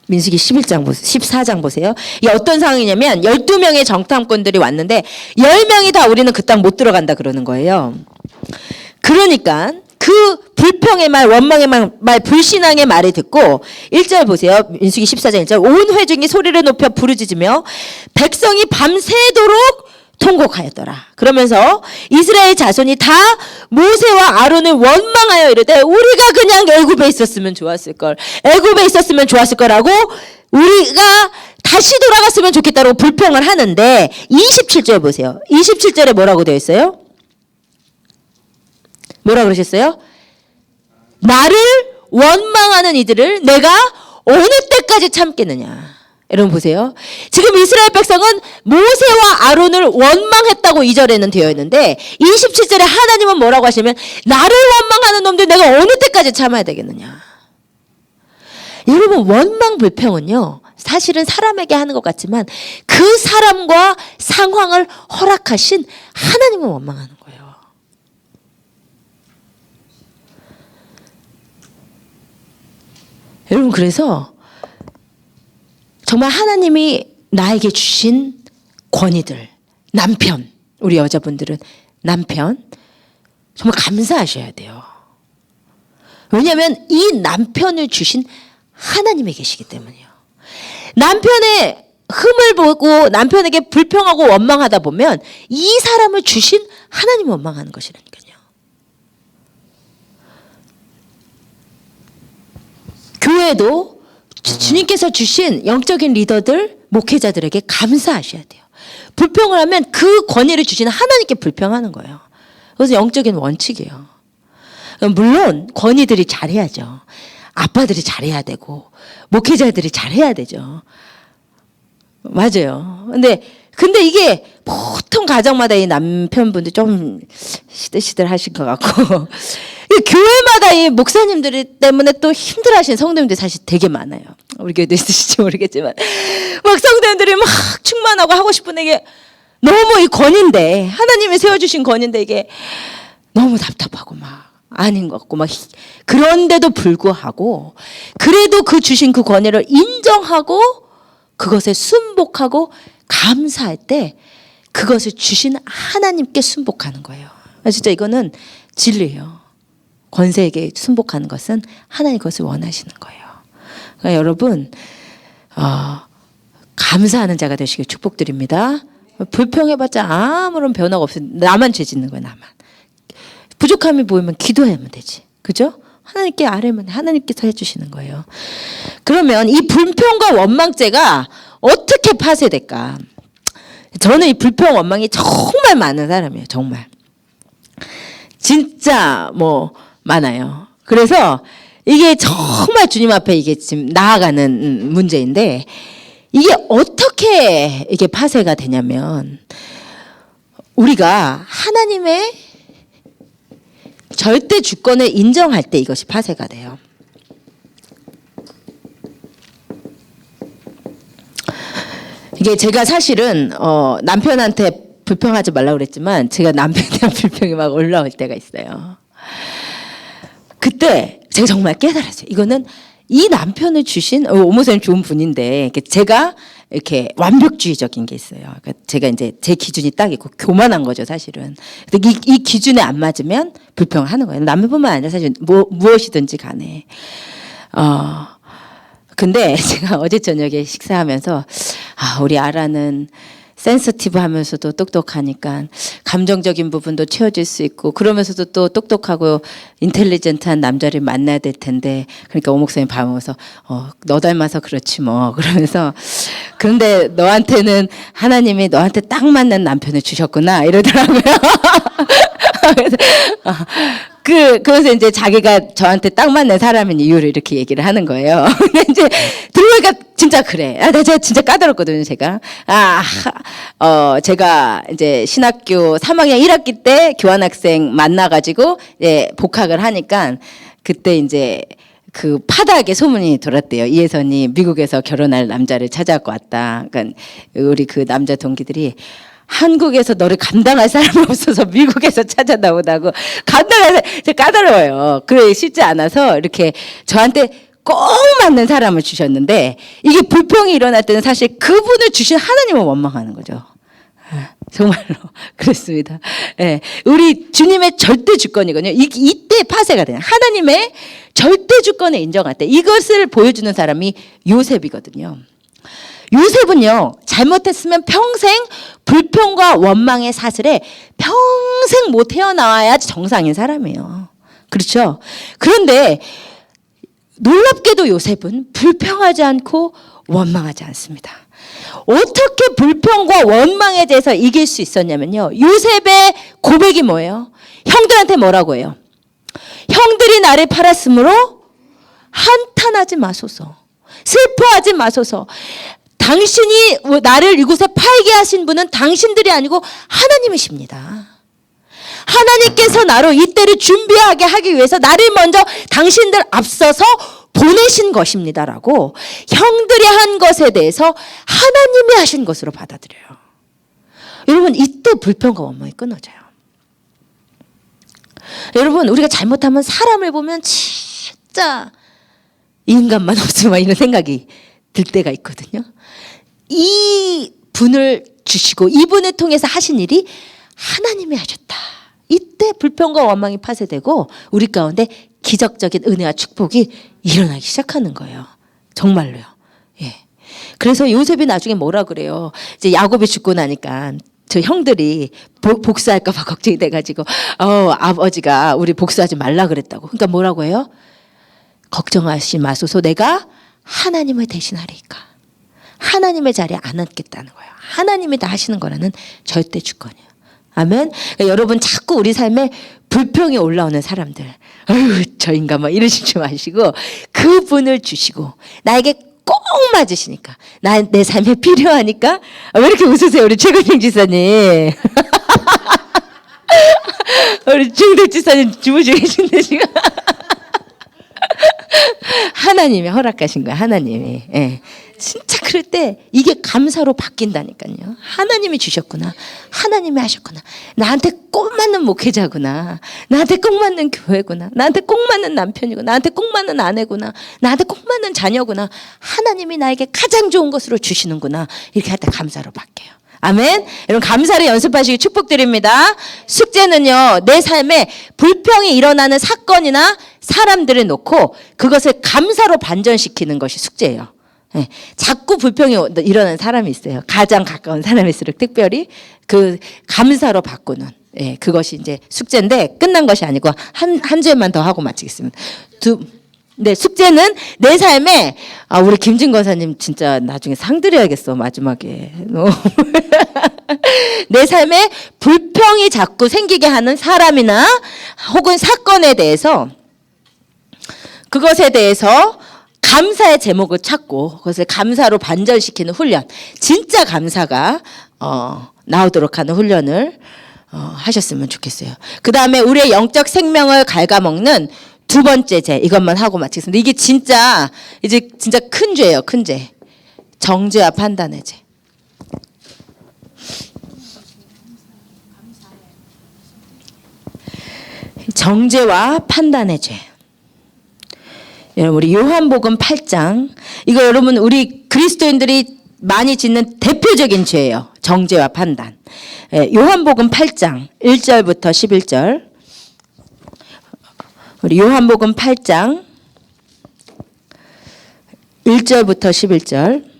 민수기 14장 보세요. 이게 어떤 상황이냐면 12명의 정탐꾼들이 왔는데 10명이 다 우리는 그 땅 못 들어간다 그러는 거예요. 그러니까 그 불평의 말, 원망의 말, 불신앙의 말을 듣고 1절 보세요. 민수기 14장 1절. 온 회중이 소리를 높여 부르짖으며 백성이 밤새도록 통곡하였더라. 그러면서 이스라엘 자손이 다 모세와 아론을 원망하여 이르되 우리가 그냥 애굽에 있었으면 좋았을 걸, 애굽에 있었으면 좋았을 거라고, 우리가 다시 돌아갔으면 좋겠다고 불평을 하는데 27절 보세요. 27절에 뭐라고 되어 있어요? 뭐라고 그러셨어요? 나를 원망하는 이들을 내가 어느 때까지 참겠느냐. 여러분 보세요. 지금 이스라엘 백성은 모세와 아론을 원망했다고 2절에는 되어 있는데 27절에 하나님은 뭐라고 하시면 나를 원망하는 놈들 내가 어느 때까지 참아야 되겠느냐. 여러분 원망 불평은요, 사실은 사람에게 하는 것 같지만 그 사람과 상황을 허락하신 하나님을 원망하는 거예요. 여러분 그래서 정말 하나님이 나에게 주신 권위들, 남편, 우리 여자분들은 남편 정말 감사하셔야 돼요. 왜냐하면 이 남편을 주신 하나님이 계시기 때문이에요. 남편의 흠을 보고 남편에게 불평하고 원망하다 보면 이 사람을 주신 하나님을 원망하는 것이라니까요. 교회도 주님께서 주신 영적인 리더들, 목회자들에게 감사하셔야 돼요. 불평을 하면 그 권위를 주시는 하나님께 불평하는 거예요. 그래서 영적인 원칙이에요. 물론 권위들이 잘해야죠. 아빠들이 잘해야 되고 목회자들이 잘해야 되죠. 맞아요. 근데 이게 보통 가정마다 이 남편분들 좀 시들시들 하실 것 같고 교회마다 이 목사님들 때문에 또 힘들어하시는 성도님들이 사실 되게 많아요. 우리 교회도 있으실지 모르겠지만 막 성도님들이 막 충만하고 하고 싶은 이게 너무 이 권위인데, 하나님이 세워주신 권위인데 이게 너무 답답하고 막 아닌 것 같고 막, 그런데도 불구하고 그래도 그 주신 그 권위를 인정하고 그것에 순복하고 감사할 때 그것을 주신 하나님께 순복하는 거예요. 진짜 이거는 진리예요. 권세에게 순복하는 것은 하나님 것을 원하시는 거예요. 그러니까 여러분 감사하는 자가 되시길 축복드립니다. 불평해봤자 아무런 변화가 없어요. 나만 죄 짓는 거예요. 나만. 부족함이 보이면 기도하면 되지. 그죠? 하나님께 아뢰면 하나님께서 해주시는 거예요. 그러면 이 불평과 원망죄가 어떻게 파쇄될까? 저는 이 불평 원망이 정말 많은 사람이에요. 정말. 진짜 뭐 많아요. 그래서 이게 정말 주님 앞에 이게 지금 나아가는 문제인데 이게 어떻게 이게 파쇄가 되냐면 우리가 하나님의 절대 주권을 인정할 때 이것이 파쇄가 돼요. 이게 제가 사실은 남편한테 불평하지 말라고 그랬지만 제가 남편에 대한 불평이 막 올라올 때가 있어요. 그때 제가 정말 깨달았어요. 이거는 이 남편을 주신 오모사님 좋은 분인데 제가 이렇게 완벽주의적인 게 있어요. 그러니까 제가 이제 제 기준이 딱 있고 교만한 거죠, 사실은. 근데 이 기준에 안 맞으면 불평을 하는 거예요. 남편뿐만 아니라 사실 무엇이든지 간에. 근데 제가 어제 저녁에 식사하면서 우리 아라는 센서티브하면서도 똑똑하니까 감정적인 부분도 채워질 수 있고 그러면서도 또 똑똑하고 인텔리전트한 남자를 만나야 될 텐데 그러니까 오 목사님 밤에 와서 너 닮아서 그렇지 뭐 그러면서 그런데 너한테는 하나님이 너한테 딱 맞는 남편을 주셨구나 이러더라고요. 그래서 이제 자기가 저한테 딱 맞는 사람인 이유를 이렇게 얘기를 하는 거예요. 근데 이제 들어보니까 진짜 그래. 제가 진짜 까다롭거든요, 제가. 제가 이제 신학교 3학년 1학기 때 교환학생 만나가지고 복학을 하니까 그때 이제 그 파다하게 소문이 돌았대요. 이혜선이 미국에서 결혼할 남자를 찾아갖고 왔다. 그러니까 우리 그 남자 동기들이 한국에서 너를 감당할 사람이 없어서 미국에서 찾아 나오다고 감당할 제가 까다로워요. 그래 쉽지 않아서 이렇게 저한테 꼭 맞는 사람을 주셨는데 이게 불평이 일어날 때는 사실 그분을 주신 하나님을 원망하는 거죠. 정말로 그렇습니다. 예, 우리 주님의 절대 주권이거든요. 이때 파쇄가 돼요. 하나님의 절대 주권을 인정할 때 이것을 보여주는 사람이 요셉이거든요. 요셉은요 잘못했으면 평생 불평과 원망의 사슬에 평생 못 헤어나와야 정상인 사람이에요. 그렇죠? 그런데 놀랍게도 요셉은 불평하지 않고 원망하지 않습니다. 어떻게 불평과 원망에 대해서 이길 수 있었냐면요. 요셉의 고백이 뭐예요? 형들한테 뭐라고 해요? 형들이 나를 팔았으므로 한탄하지 마소서. 슬퍼하지 마소서. 당신이 나를 이곳에 팔게 하신 분은 당신들이 아니고 하나님이십니다. 하나님께서 나로 이때를 준비하게 하기 위해서 나를 먼저 당신들 앞서서 보내신 것입니다라고 형들이 한 것에 대해서 하나님이 하신 것으로 받아들여요. 여러분 이때 불평과 원망이 끊어져요. 여러분 우리가 잘못하면 사람을 보면 진짜 이 인간만 없으면 이런 생각이 들 때가 있거든요. 이 분을 주시고 이분을 통해서 하신 일이 하나님이 하셨다. 이때 불평과 원망이 파쇄되고 우리 가운데 기적적인 은혜와 축복이 일어나기 시작하는 거예요. 정말로요. 예. 그래서 요셉이 나중에 뭐라 그래요. 이제 야곱이 죽고 나니까 저 형들이 복수할까 봐 걱정이 돼가지고 아버지가 우리 복수하지 말라 그랬다고. 그러니까 뭐라고 해요? 걱정하지 마소서 내가 하나님을 대신하리까. 하나님의 자리에 안 앉겠다는 거예요. 하나님이 다 하시는 거라는 절대 주권이에요. 아멘. 그러니까 여러분 자꾸 우리 삶에 불평이 올라오는 사람들, 아유 저 인간 막 이러시지 마시고 그분을 주시고 나에게 꼭 맞으시니까 내 삶에 필요하니까 왜 이렇게 웃으세요 우리 최근영 지사님. 우리 중대 지사님 주무시고 계신데 지금. 하나님이 허락하신 거야. 하나님이. 예. 진짜 그럴 때 이게 감사로 바뀐다니까요. 하나님이 주셨구나. 하나님이 하셨구나. 나한테 꼭 맞는 목회자구나. 나한테 꼭 맞는 교회구나. 나한테 꼭 맞는 남편이구나. 나한테 꼭 맞는 아내구나. 나한테 꼭 맞는 자녀구나. 하나님이 나에게 가장 좋은 것으로 주시는구나. 이렇게 할 때 감사로 바뀌어요. 아멘. 여러분 감사를 연습하시기 축복드립니다. 숙제는요. 내 삶에 불평이 일어나는 사건이나 사람들을 놓고 그것을 감사로 반전시키는 것이 숙제예요. 네. 자꾸 불평이 일어나는 사람이 있어요. 가장 가까운 사람일수록 특별히 그 감사로 바꾸는 그것이 이제 숙제인데 끝난 것이 아니고 한 주만 더 하고 마치겠습니다. 네, 숙제는 내 삶에 우리 김진 권사님 진짜 나중에 상 드려야겠어 마지막에. 내 삶에 불평이 자꾸 생기게 하는 사람이나 혹은 사건에 대해서 그것에 대해서 감사의 제목을 찾고 그것을 감사로 반전시키는 훈련, 진짜 감사가 나오도록 하는 훈련을 하셨으면 좋겠어요. 그 다음에 우리의 영적 생명을 갉아먹는 두 번째 죄, 이것만 하고 마치겠습니다. 이게 진짜 큰 죄예요. 큰 죄. 정죄와 판단의 죄. 정죄와 판단의 죄. 여러분, 우리 요한복음 8장, 이거 여러분 우리 그리스도인들이 많이 짓는 대표적인 죄예요. 정죄와 판단. 요한복음 8장 1절부터 11절. 우리 요한복음 8장 1절부터 11절.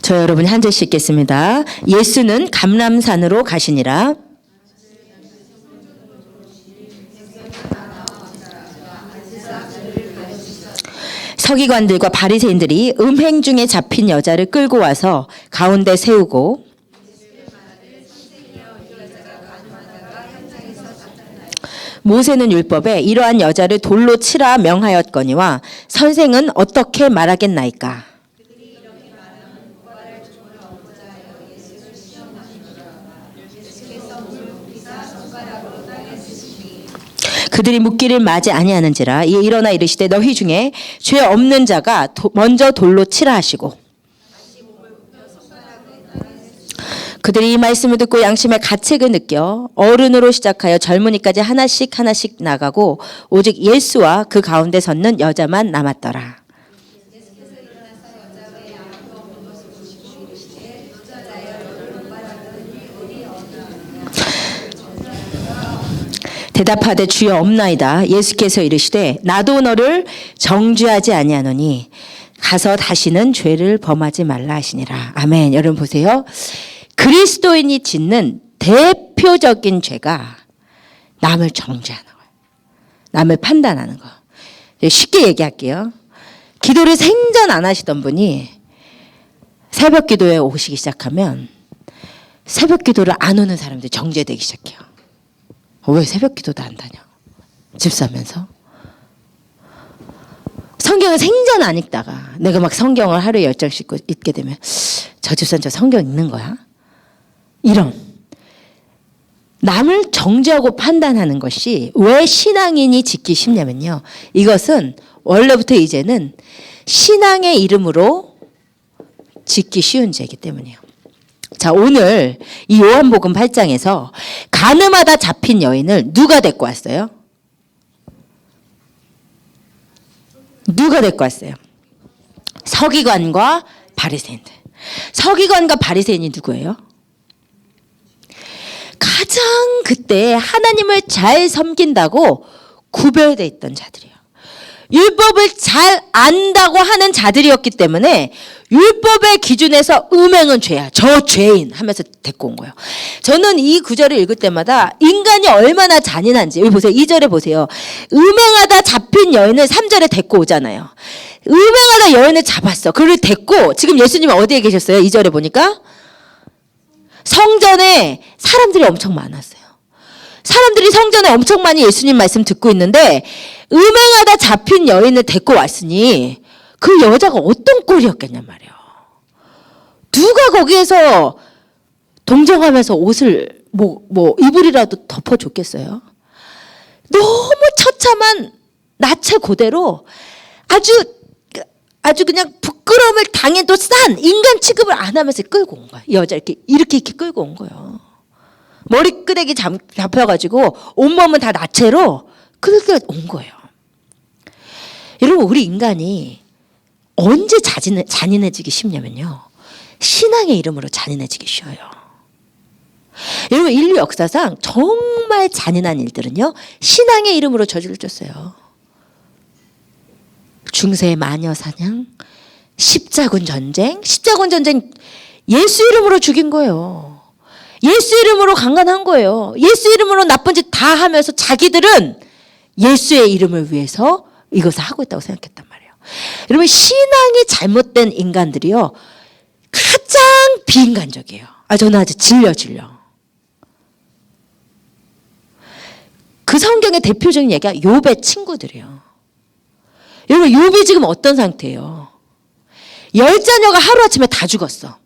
저 여러분이 한 절씩 읽겠습니다. 예수는 감람산으로 가시니라. 서기관들과 바리새인들이 음행 중에 잡힌 여자를 끌고 와서 가운데 세우고 모세는 율법에 이러한 여자를 돌로 치라 명하였거니와 선생은 어떻게 말하겠나이까. 그들이 묻기를 마지 아니하는지라. 이에 일어나 이르시되 너희 중에 죄 없는 자가 먼저 돌로 치라 하시고 그들이 이 말씀을 듣고 양심의 가책을 느껴 어른으로 시작하여 젊은이까지 하나씩 나가고 오직 예수와 그 가운데 섰는 여자만 남았더라. 대답하되 주여 없나이다. 예수께서 이르시되 나도 너를 정죄하지 아니하노니 가서 다시는 죄를 범하지 말라 하시니라. 아멘. 여러분 보세요. 그리스도인이 짓는 대표적인 죄가 남을 정죄하는 거예요. 남을 판단하는 거. 쉽게 얘기할게요. 기도를 생전 안 하시던 분이 새벽 기도에 오시기 시작하면 새벽 기도를 안 오는 사람들이 정죄되기 시작해요. 왜 새벽 기도도 안 다녀? 집사면서. 성경을 생전 안 읽다가 내가 막 성경을 하루에 10장씩 읽게 되면 저 집사는 저 성경 읽는 거야? 이런 남을 정죄하고 판단하는 것이 왜 신앙인이 짓기 쉽냐면요. 이것은 원래부터 이제는 신앙의 이름으로 짓기 쉬운 죄이기 때문이에요. 자, 오늘 이 요한복음 8장에서 가늠하다 잡힌 여인을 누가 데리고 왔어요? 누가 데리고 왔어요? 서기관과 바리새인들. 서기관과 바리새인이 누구예요? 가장 그때 하나님을 잘 섬긴다고 구별되어 있던 자들이에요. 율법을 잘 안다고 하는 자들이었기 때문에 율법의 기준에서 음행은 죄야. 저 죄인 하면서 데리고 온 거예요. 저는 이 구절을 읽을 때마다 인간이 얼마나 잔인한지. 여기 보세요. 2절에 보세요. 음행하다 잡힌 여인을 3절에 데리고 오잖아요. 음행하다 여인을 잡았어. 그를 데리고 지금 예수님은 어디에 계셨어요? 2절에 보니까 성전에 사람들이 엄청 많았어요. 사람들이 성전에 엄청 많이 예수님 말씀 듣고 있는데 음행하다 잡힌 여인을 데리고 왔으니 그 여자가 어떤 꼴이었겠냔 말이에요. 누가 거기에서 동정하면서 옷을 이불이라도 덮어줬겠어요? 너무 처참한 나체 고대로 아주 그냥 부끄러움을 당해도 싼 인간 취급을 안 하면서 끌고 온 거야. 이 여자 이렇게 끌고 온 거예요. 머리끄댕이 잡혀가지고 온몸은 다 나체로 끌고 온 거예요. 여러분, 우리 인간이 언제 잔인해지기 쉽냐면요. 신앙의 이름으로 잔인해지기 쉬워요. 여러분, 인류 역사상 정말 잔인한 일들은요. 신앙의 이름으로 저질렀어요. 중세 마녀 사냥, 십자군 전쟁 예수 이름으로 죽인 거예요. 예수 이름으로 강간한 거예요. 예수 이름으로 나쁜 짓 다 하면서 자기들은 예수의 이름을 위해서 이것을 하고 있다고 생각했단 말이에요. 여러분, 신앙이 잘못된 인간들이요, 가장 비인간적이에요. 저는 아주 질려. 그 성경의 대표적인 얘기가 욥의 친구들이에요. 여러분, 욥이 지금 어떤 상태예요? 10자녀가 하루아침에 다 죽었어.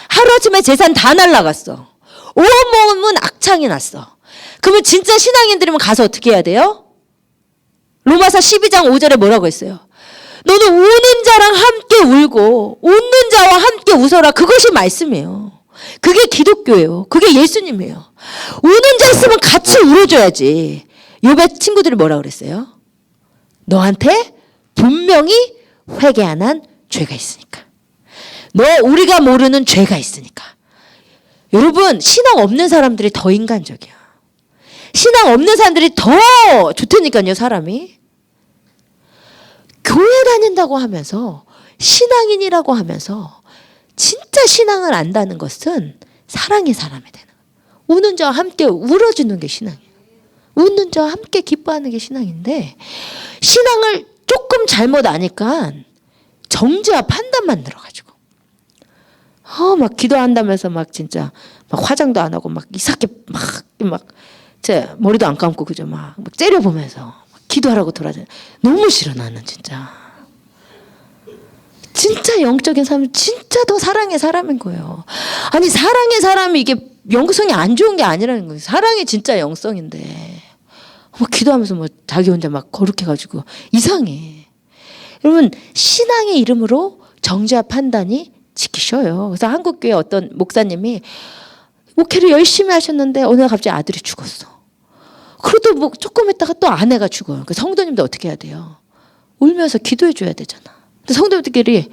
하루아침에 재산 다 날라갔어. 온몸은 악창이 났어. 그러면 진짜 신앙인들이면 가서 어떻게 해야 돼요? 로마서 12장 5절에 뭐라고 했어요? 너는 우는 자랑 함께 울고 웃는 자와 함께 웃어라. 그것이 말씀이에요. 그게 기독교예요. 그게 예수님이에요. 우는 자 있으면 같이 울어줘야지. 욥의 친구들이 뭐라 그랬어요? 너한테 분명히 회개 안 한 죄가 있으니까. 우리가 모르는 죄가 있으니까. 여러분, 신앙 없는 사람들이 더 인간적이야. 신앙 없는 사람들이 더 좋다니까요, 사람이. 교회 다닌다고 하면서, 신앙인이라고 하면서 진짜 신앙을 안다는 것은 사랑의 사람이 되는 거예요. 우는 자와 함께 울어주는 게 신앙이에요. 웃는 자와 함께 기뻐하는 게 신앙인데, 신앙을 조금 잘못 아니까 정죄와 판단만 들어가지고 막 기도한다면서 막 진짜 막 화장도 안 하고 막 이상하게 막 제 머리도 안 감고 그죠 막 째려보면서 막 기도하라고 돌아다녀. 너무 싫어. 나는 진짜 영적인 사람은 진짜 더 사랑의 사람인 거예요. 아니, 사랑의 사람이 이게 영성이 안 좋은 게 아니라는 거예요. 사랑이 진짜 영성인데 막 기도하면서 뭐 자기 혼자 막 거룩해가지고 이상해. 여러분, 신앙의 이름으로 정죄와 판단이 지키셔요. 그래서 한국교회 어떤 목사님이 목회를 열심히 하셨는데 어느 날 갑자기 아들이 죽었어. 그래도 뭐 조금 있다가 또 아내가 죽어요. 그 성도님들 어떻게 해야 돼요? 울면서 기도해 줘야 되잖아. 근데 성도님들끼리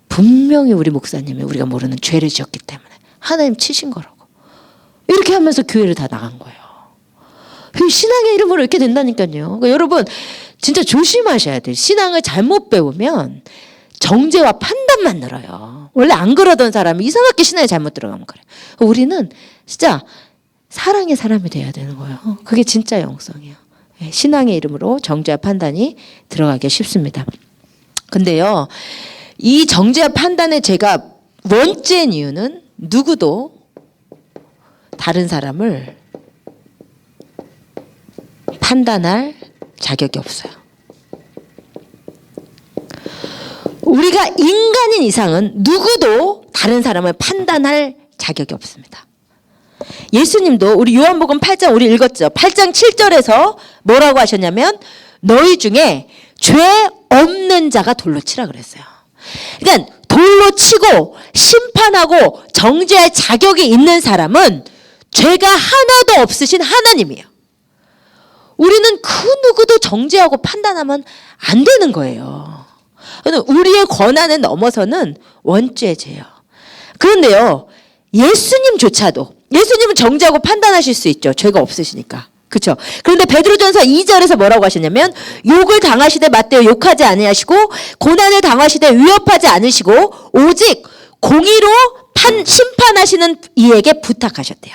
분명히 우리 목사님이 우리가 모르는 죄를 지었기 때문에 하나님 치신 거라고. 이렇게 하면서 교회를 다 나간 거예요. 신앙의 이름으로 이렇게 된다니까요. 그러니까 여러분, 진짜 조심하셔야 돼요. 신앙을 잘못 배우면 정죄와 판단만 늘어요. 원래 안 그러던 사람이 이상하게 신앙에 잘못 들어가면 그래요. 우리는 진짜 사랑의 사람이 돼야 되는 거예요. 그게 진짜 영성이에요. 신앙의 이름으로 정죄와 판단이 들어가기 쉽습니다. 근데요, 이 정죄와 판단의 제가 원죄인 이유는 누구도 다른 사람을 판단할 자격이 없어요. 우리가 인간인 이상은 누구도 다른 사람을 판단할 자격이 없습니다. 예수님도 우리 요한복음 8장 우리 읽었죠. 8장 7절에서 뭐라고 하셨냐면 너희 중에 죄 없는 자가 돌로 치라 그랬어요. 그러니까 돌로 치고 심판하고 정죄할 자격이 있는 사람은 죄가 하나도 없으신 하나님이에요. 우리는 그 누구도 정죄하고 판단하면 안 되는 거예요. 우리의 권한을 넘어서는 원죄죄예요. 그런데요, 예수님은 정죄하고 판단하실 수 있죠. 죄가 없으시니까. 그렇죠? 그런데 베드로전서 2절에서 뭐라고 하셨냐면 욕을 당하시되 맞대어 욕하지 아니하시고 고난을 당하시되 위협하지 않으시고 오직 공의로 심판하시는 이에게 부탁하셨대요.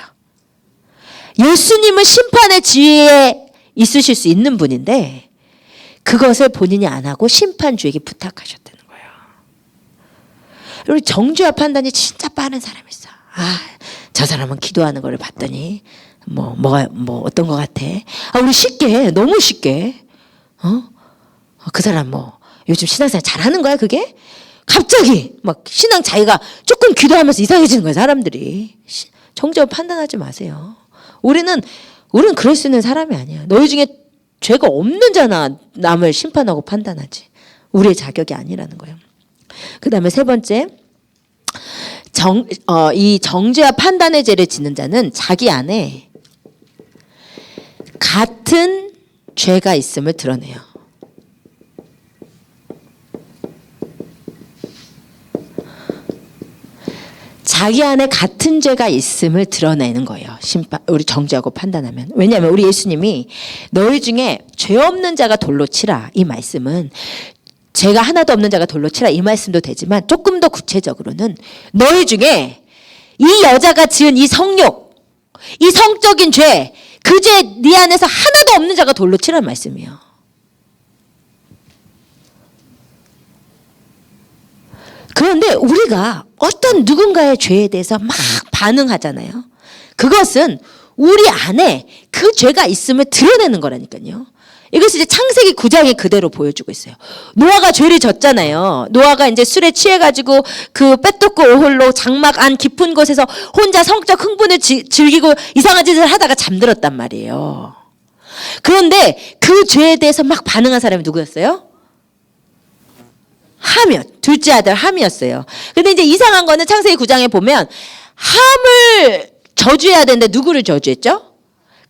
예수님은 심판의 지위에 있으실 수 있는 분인데 그것을 본인이 안 하고 심판주에게 부탁하셨다는 거예요. 여러분, 정죄와 판단이 진짜 빠른 사람이 있어. 저 사람은 기도하는 걸 봤더니 어떤 것 같아. 우리 너무 쉽게 그 사람 요즘 신앙생활 잘하는 거야 그게? 갑자기 막 신앙 자기가 조금 기도하면서 이상해지는 거예요 사람들이. 정죄와 판단하지 마세요. 우리는 그럴 수 있는 사람이 아니야. 너희 중에 죄가 없는 자나 남을 심판하고 판단하지. 우리의 자격이 아니라는 거예요. 그 다음에 세 번째, 이 정죄와 판단의 죄를 짓는 자는 자기 안에 같은 죄가 있음을 드러내요. 자기 안에 같은 죄가 있음을 드러내는 거예요. 우리 정죄하고 판단하면. 왜냐하면 우리 예수님이 너희 중에 죄 없는 자가 돌로 치라 이 말씀은 죄가 하나도 없는 자가 돌로 치라 이 말씀도 되지만 조금 더 구체적으로는 너희 중에 이 여자가 지은 이 성욕, 이 성적인 죄, 그 죄 네 안에서 하나도 없는 자가 돌로 치라는 말씀이에요. 그런데 우리가 어떤 누군가의 죄에 대해서 막 반응하잖아요. 그것은 우리 안에 그 죄가 있음을 드러내는 거라니까요. 이것이 이제 창세기 9장에 그대로 보여주고 있어요. 노아가 죄를 졌잖아요. 노아가 이제 술에 취해가지고 그 빼똑고 오홀로 장막 안 깊은 곳에서 혼자 성적 흥분을 즐기고 이상한 짓을 하다가 잠들었단 말이에요. 그런데 그 죄에 대해서 막 반응한 사람이 누구였어요? 함이요. 둘째 아들 함이었어요. 근데 이제 이상한 거는 창세기 9장에 보면 함을 저주해야 되는데 누구를 저주했죠?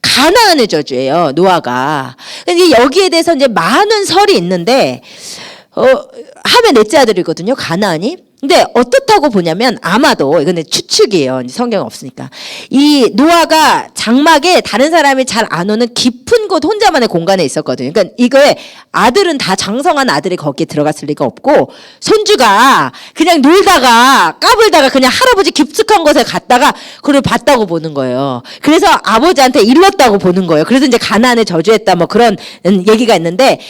가나안을 저주해요, 노아가. 근데 여기에 대해서 이제 많은 설이 있는데, 함의 넷째 아들이거든요, 가나안이. 근데 어떻다고 보냐면 아마도 이건 추측이에요. 성경 없으니까. 이 노아가 장막에 다른 사람이 잘 안 오는 깊은 곳 혼자만의 공간에 있었거든요. 그러니까 이거에 아들은 다 장성한 아들이 거기에 들어갔을 리가 없고 손주가 그냥 놀다가 까불다가 그냥 할아버지 깊숙한 곳에 갔다가 그걸 봤다고 보는 거예요. 그래서 아버지한테 일렀다고 보는 거예요. 그래서 이제 가나안을 저주했다 뭐 그런 얘기가 있는데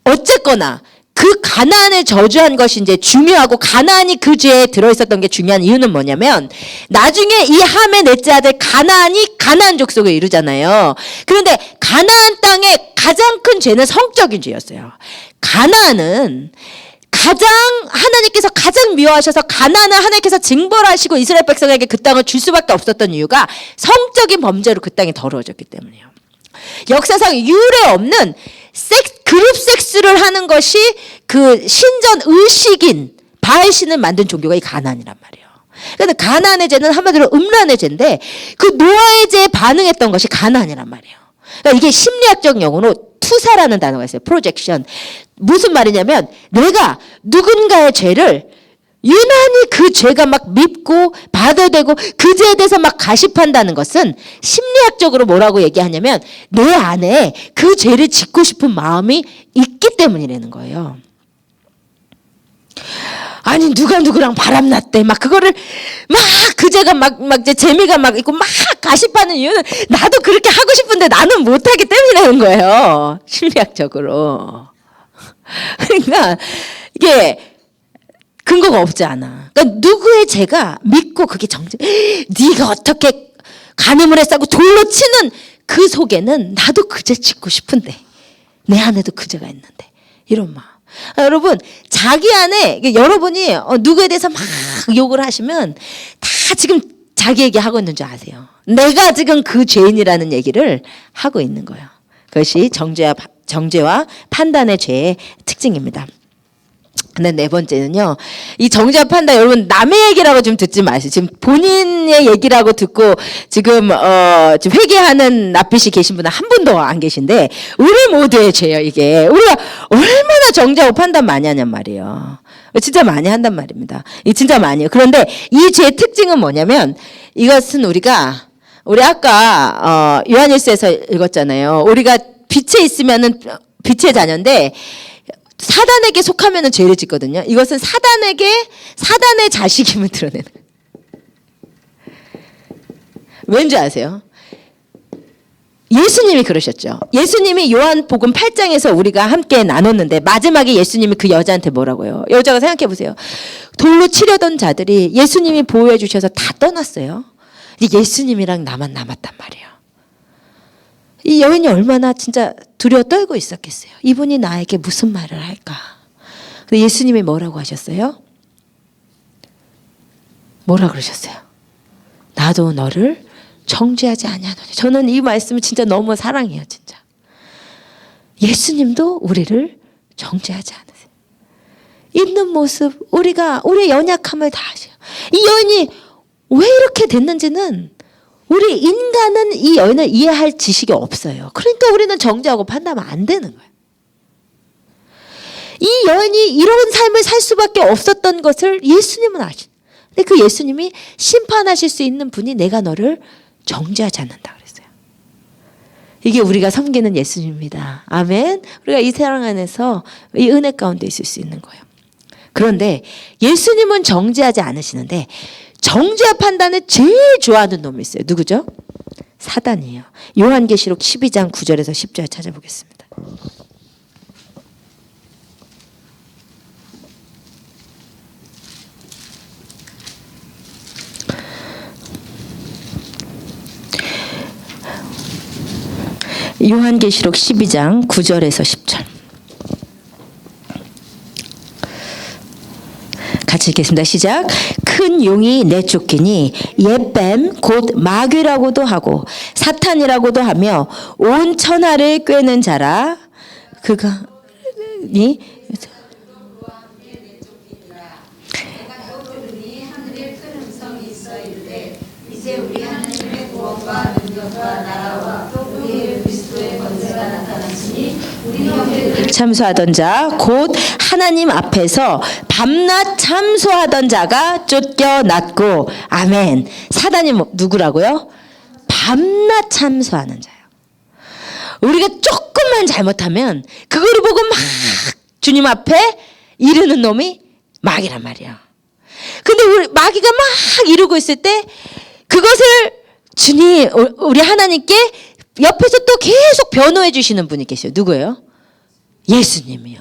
어쨌거나 그 가나안을 저주한 것이 이제 중요하고 가나안이 그 죄에 들어있었던 게 중요한 이유는 뭐냐면 나중에 이 함의 넷째 아들 가나안이 가나안 족속을 이루잖아요. 그런데 가나안 땅의 가장 큰 죄는 성적인 죄였어요. 가나안은 하나님께서 가장 미워하셔서 가나안을 하나님께서 징벌하시고 이스라엘 백성에게 그 땅을 줄 수밖에 없었던 이유가 성적인 범죄로 그 땅이 더러워졌기 때문이에요. 역사상 유례 없는 그룹 섹스를 하는 것이 그 신전 의식인 바알신을 만든 종교가 이 가나안이란 말이에요. 그런데 가나안의 죄는 한마디로 음란의 죄인데 그 노아의 죄에 반응했던 것이 가나안이란 말이에요. 그러니까 이게 심리학적 용어로 투사라는 단어가 있어요. 프로젝션. 무슨 말이냐면 내가 누군가의 죄를 유난히 그 죄가 막 밉고 받아들고 그 죄에 대해서 막 가십한다는 것은 심리학적으로 뭐라고 얘기하냐면 내 안에 그 죄를 짓고 싶은 마음이 있기 때문이라는 거예요. 아니 누가 누구랑 바람났대 막 그거를 막 그 죄가 막 이제 재미가 막 있고 막 가십하는 이유는 나도 그렇게 하고 싶은데 나는 못하기 때문이라는 거예요. 심리학적으로. 그러니까 이게 근거가 없지 않아. 그러니까 누구의 죄가 믿고 그게 네가 어떻게 간음을 했다고 돌로 치는 그 속에는 나도 그 죄 짓고 싶은데 내 안에도 그 죄가 있는데 이런 마음. 여러분 자기 안에 여러분이 누구에 대해서 막 욕을 하시면 다 지금 자기에게 하고 있는 줄 아세요. 내가 지금 그 죄인이라는 얘기를 하고 있는 거예요. 그것이 정죄와 판단의 죄의 특징입니다. 근데 네 번째는요. 이 정죄와 판단 여러분 남의 얘기라고 좀 듣지 마세요. 지금 본인의 얘기라고 듣고 지금 회개하는 낯빛이 계신 분은 한 분도 안 계신데 우리 모두의 죄예요. 이게 우리가 얼마나 정죄하고 판단 많이 하냔 말이에요. 진짜 많이 한단 말입니다. 이 진짜 많이 해요. 그런데 이 죄의 특징은 뭐냐면 이것은 우리 아까 요한일서에서 읽었잖아요. 우리가 빛에 있으면은 빛의 자녀인데 사단에게 속하면은 죄를 짓거든요. 이것은 사단의 자식임을 드러내는. 왠지 아세요? 예수님이 그러셨죠. 예수님이 요한복음 8장에서 우리가 함께 나눴는데 마지막에 예수님이 그 여자한테 뭐라고요? 여자가 생각해 보세요. 돌로 치려던 자들이 예수님이 보호해 주셔서 다 떠났어요. 이제 예수님이랑 나만 남았단 말이에요. 이 여인이 얼마나 진짜 두려워 떨고 있었겠어요. 이분이 나에게 무슨 말을 할까? 근데 예수님이 뭐라고 하셨어요? 뭐라 그러셨어요? 나도 너를 정죄하지 아니하노니. 저는 이 말씀을 진짜 너무 사랑해요. 진짜. 예수님도 우리를 정죄하지 않으세요. 있는 모습 우리의 연약함을 다 아셔요. 이 여인이 왜 이렇게 됐는지는 우리 인간은 이 여인을 이해할 지식이 없어요. 그러니까 우리는 정죄하고 판단하면 안 되는 거예요. 이 여인이 이런 삶을 살 수밖에 없었던 것을 예수님은 아시죠. 근데 그 예수님이 심판하실 수 있는 분이 내가 너를 정죄하지 않는다 그랬어요. 이게 우리가 섬기는 예수님입니다. 아멘. 우리가 이 사랑 안에서 이 은혜 가운데 있을 수 있는 거예요. 그런데 예수님은 정죄하지 않으시는데 정죄와 판단을 제일 좋아하는 놈이 있어요. 누구죠? 사단이에요. 요한계시록 12장 9절에서 10절 찾아보겠습니다. 요한계시록 12장 9절에서 10절. 같이 읽겠습니다. 시작. 큰 용이 내쫓기니 옛뱀 곧 마귀라고도 하고 사탄이라고도 하며 온 천하를 꿰는 자라. 그가 이 이제 우리 하나님의 구원과 능력과 나라와 또 우리 그리스도의 권세가 나타났으니 우리 형제들 참소하던 자 곧 하나님 앞에서 밤낮 참소하던 자가 쫓겨났고. 아멘. 사단이 누구라고요? 밤낮 참소하는 자요. 우리가 조금만 잘못하면 그거를 보고 막 주님 앞에 이르는 놈이 마귀란 말이야. 근데 우리 마귀가 막 이루고 있을 때 그것을 주님, 우리 하나님께 옆에서 또 계속 변호해 주시는 분이 계셔요. 누구예요? 예수님이요.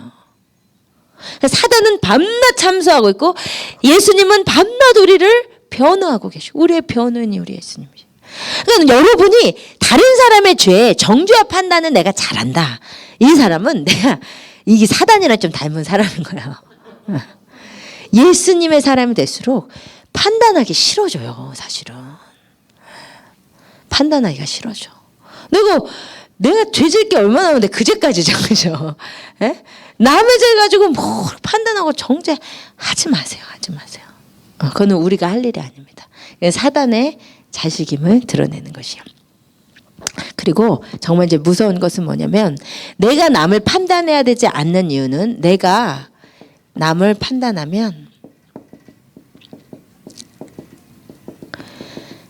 사단은 밤낮 참소하고 있고 예수님은 밤낮 우리를 변호하고 계시고 우리의 변호인이 우리 예수님이죠. 그러니까 여러분이 다른 사람의 죄 정죄와 판단은 내가 잘한다. 이 사람은 내가 이게 사단이랑 좀 닮은 사람인 거예요. 예수님의 사람이 될수록 판단하기 싫어져요. 사실은 판단하기가 싫어져. 내가 죄질 게 얼마나 많은데 그 죄까지죠, 그죠? 예? 남의 죄 가지고 뭐 판단하고 정죄하지 마세요, 하지 마세요. 그거는 우리가 할 일이 아닙니다. 사단의 자식임을 드러내는 것이요. 그리고 정말 이제 무서운 것은 뭐냐면 내가 남을 판단해야 되지 않는 이유는 내가 남을 판단하면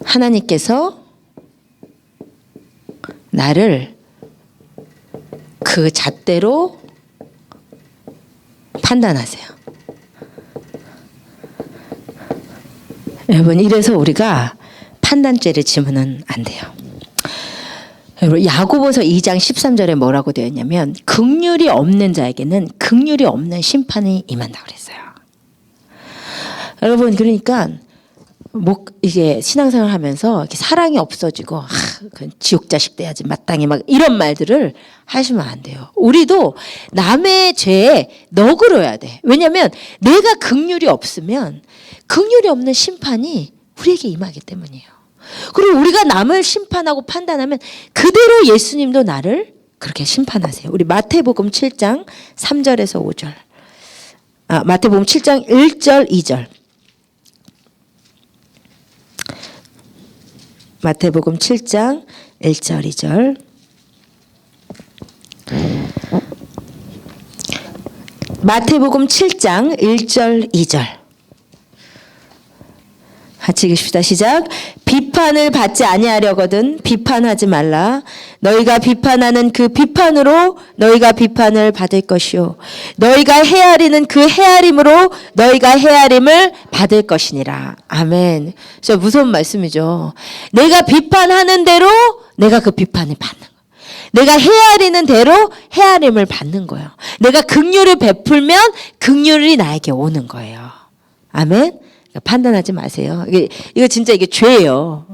하나님께서 나를 그 잣대로 판단하세요. 여러분, 이래서 우리가 판단죄를 지으면 안 돼요. 여러분, 야고보서 2장 13절에 뭐라고 되어 있냐면 긍휼이 없는 자에게는 긍휼이 없는 심판이 임한다고 그랬어요. 여러분, 그러니까 이게 신앙생활 하면서 이렇게 사랑이 없어지고 지옥 자식 돼야지 마땅히 막 이런 말들을 하시면 안 돼요. 우리도 남의 죄에 너그러야 돼. 왜냐하면 내가 긍휼이 없으면 긍휼이 없는 심판이 우리에게 임하기 때문이에요. 그리고 우리가 남을 심판하고 판단하면 그대로 예수님도 나를 그렇게 심판하세요. 우리 마태복음 7장 3절에서 5절. 마태복음 7장 1절 2절. 마태복음 7장 1절 2절. 마태복음 7장 1절 2절. 같이 읽읍시다. 시작. 비판을 받지 아니하려거든 비판하지 말라. 너희가 비판하는 그 비판으로 너희가 비판을 받을 것이요 너희가 헤아리는 그 헤아림으로 너희가 헤아림을 받을 것이니라. 아멘. 진짜 무서운 말씀이죠. 내가 비판하는 대로 내가 그 비판을 받는 거예요. 내가 헤아리는 대로 헤아림을 받는 거예요. 내가 긍휼을 베풀면 긍휼이 나에게 오는 거예요. 아멘. 판단하지 마세요. 이거 진짜 이게 죄예요.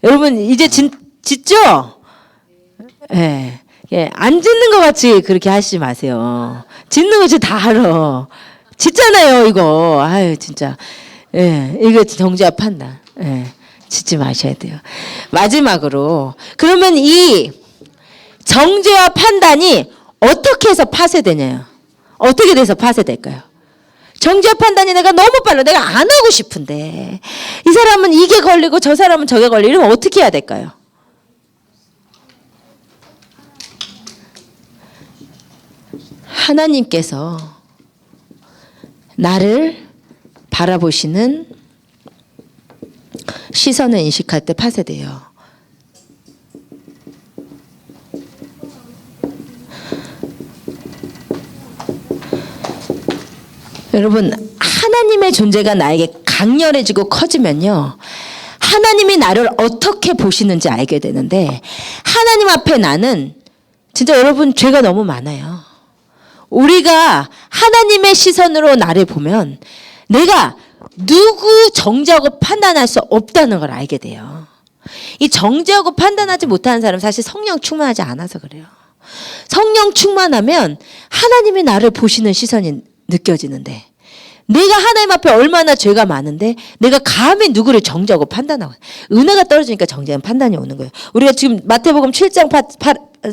여러분 이제 짓죠? 예. 안 짓는 것 같이 그렇게 하시지 마세요. 짓는 거 진짜 다 알아. 짓잖아요, 이거. 아유, 진짜. 예. 이거 정죄와 판단. 예. 짓지 마셔야 돼요. 마지막으로 그러면 이 정죄와 판단이 어떻게 해서 파쇄되냐요? 어떻게 돼서 파쇄될까요? 정죄 판단이 내가 너무 빨라. 내가 안 하고 싶은데 이 사람은 이게 걸리고 저 사람은 저게 걸리고 이러면 어떻게 해야 될까요? 하나님께서 나를 바라보시는 시선을 인식할 때 파쇄돼요. 여러분, 하나님의 존재가 나에게 강렬해지고 커지면요, 하나님이 나를 어떻게 보시는지 알게 되는데, 하나님 앞에 나는 진짜 여러분 죄가 너무 많아요. 우리가 하나님의 시선으로 나를 보면 내가 누구 정죄하고 판단할 수 없다는 걸 알게 돼요. 이 정죄하고 판단하지 못하는 사람 사실 성령 충만하지 않아서 그래요. 성령 충만하면 하나님이 나를 보시는 시선이 느껴지는데 내가 하나님 앞에 얼마나 죄가 많은데 내가 감히 누구를 정죄하고 판단하고 은혜가 떨어지니까 정죄는 판단이 오는 거예요. 우리가 지금 마태복음 7장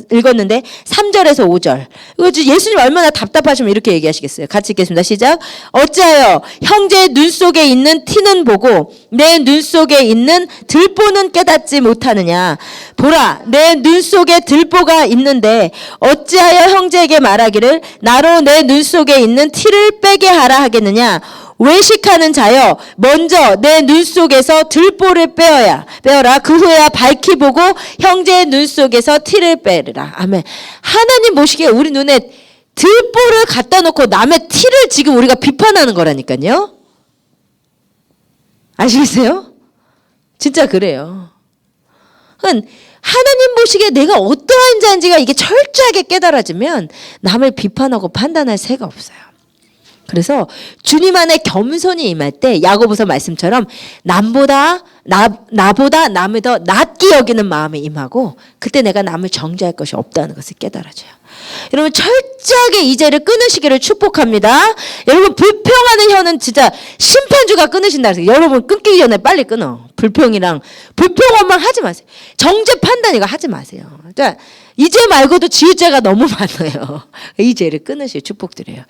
읽었는데 3절에서 5절 이거 예수님 얼마나 답답하시면 이렇게 얘기하시겠어요. 같이 읽겠습니다. 시작. 어찌하여 형제의 눈 속에 있는 티는 보고 내 눈 속에 있는 들보는 깨닫지 못하느냐. 보라 내 눈 속에 들보가 있는데 어찌하여 형제에게 말하기를 나로 내 눈 속에 있는 티를 빼게 하라 하겠느냐. 외식하는 자여 먼저 내 눈 속에서 들보를 빼어라. 그 후에야 밝히 보고 형제의 눈 속에서 티를 빼르라. 아멘. 하나님 보시기에 우리 눈에 들보를 갖다 놓고 남의 티를 지금 우리가 비판하는 거라니까요. 아시겠어요? 진짜 그래요. 하나님 보시기에 내가 어떠한 자인지가 이게 철저하게 깨달아지면 남을 비판하고 판단할 새가 없어요. 그래서 주님 안에 겸손이 임할 때 야고보서 말씀처럼 나보다 남을 더 낫게 여기는 마음이 임하고 그때 내가 남을 정죄할 것이 없다는 것을 깨달아져요. 여러분 철저하게 이 죄를 끊으시기를 축복합니다. 여러분 불평하는 혀는 진짜 심판주가 끊으신다 그래서 여러분 끊기 전에 빨리 끊어. 불평 원망하지 마세요. 정죄 판단 이거 하지 마세요. 그러니까 이 죄 말고도 지을 죄가 너무 많아요. 이 죄를 끊으시길 축복드려요.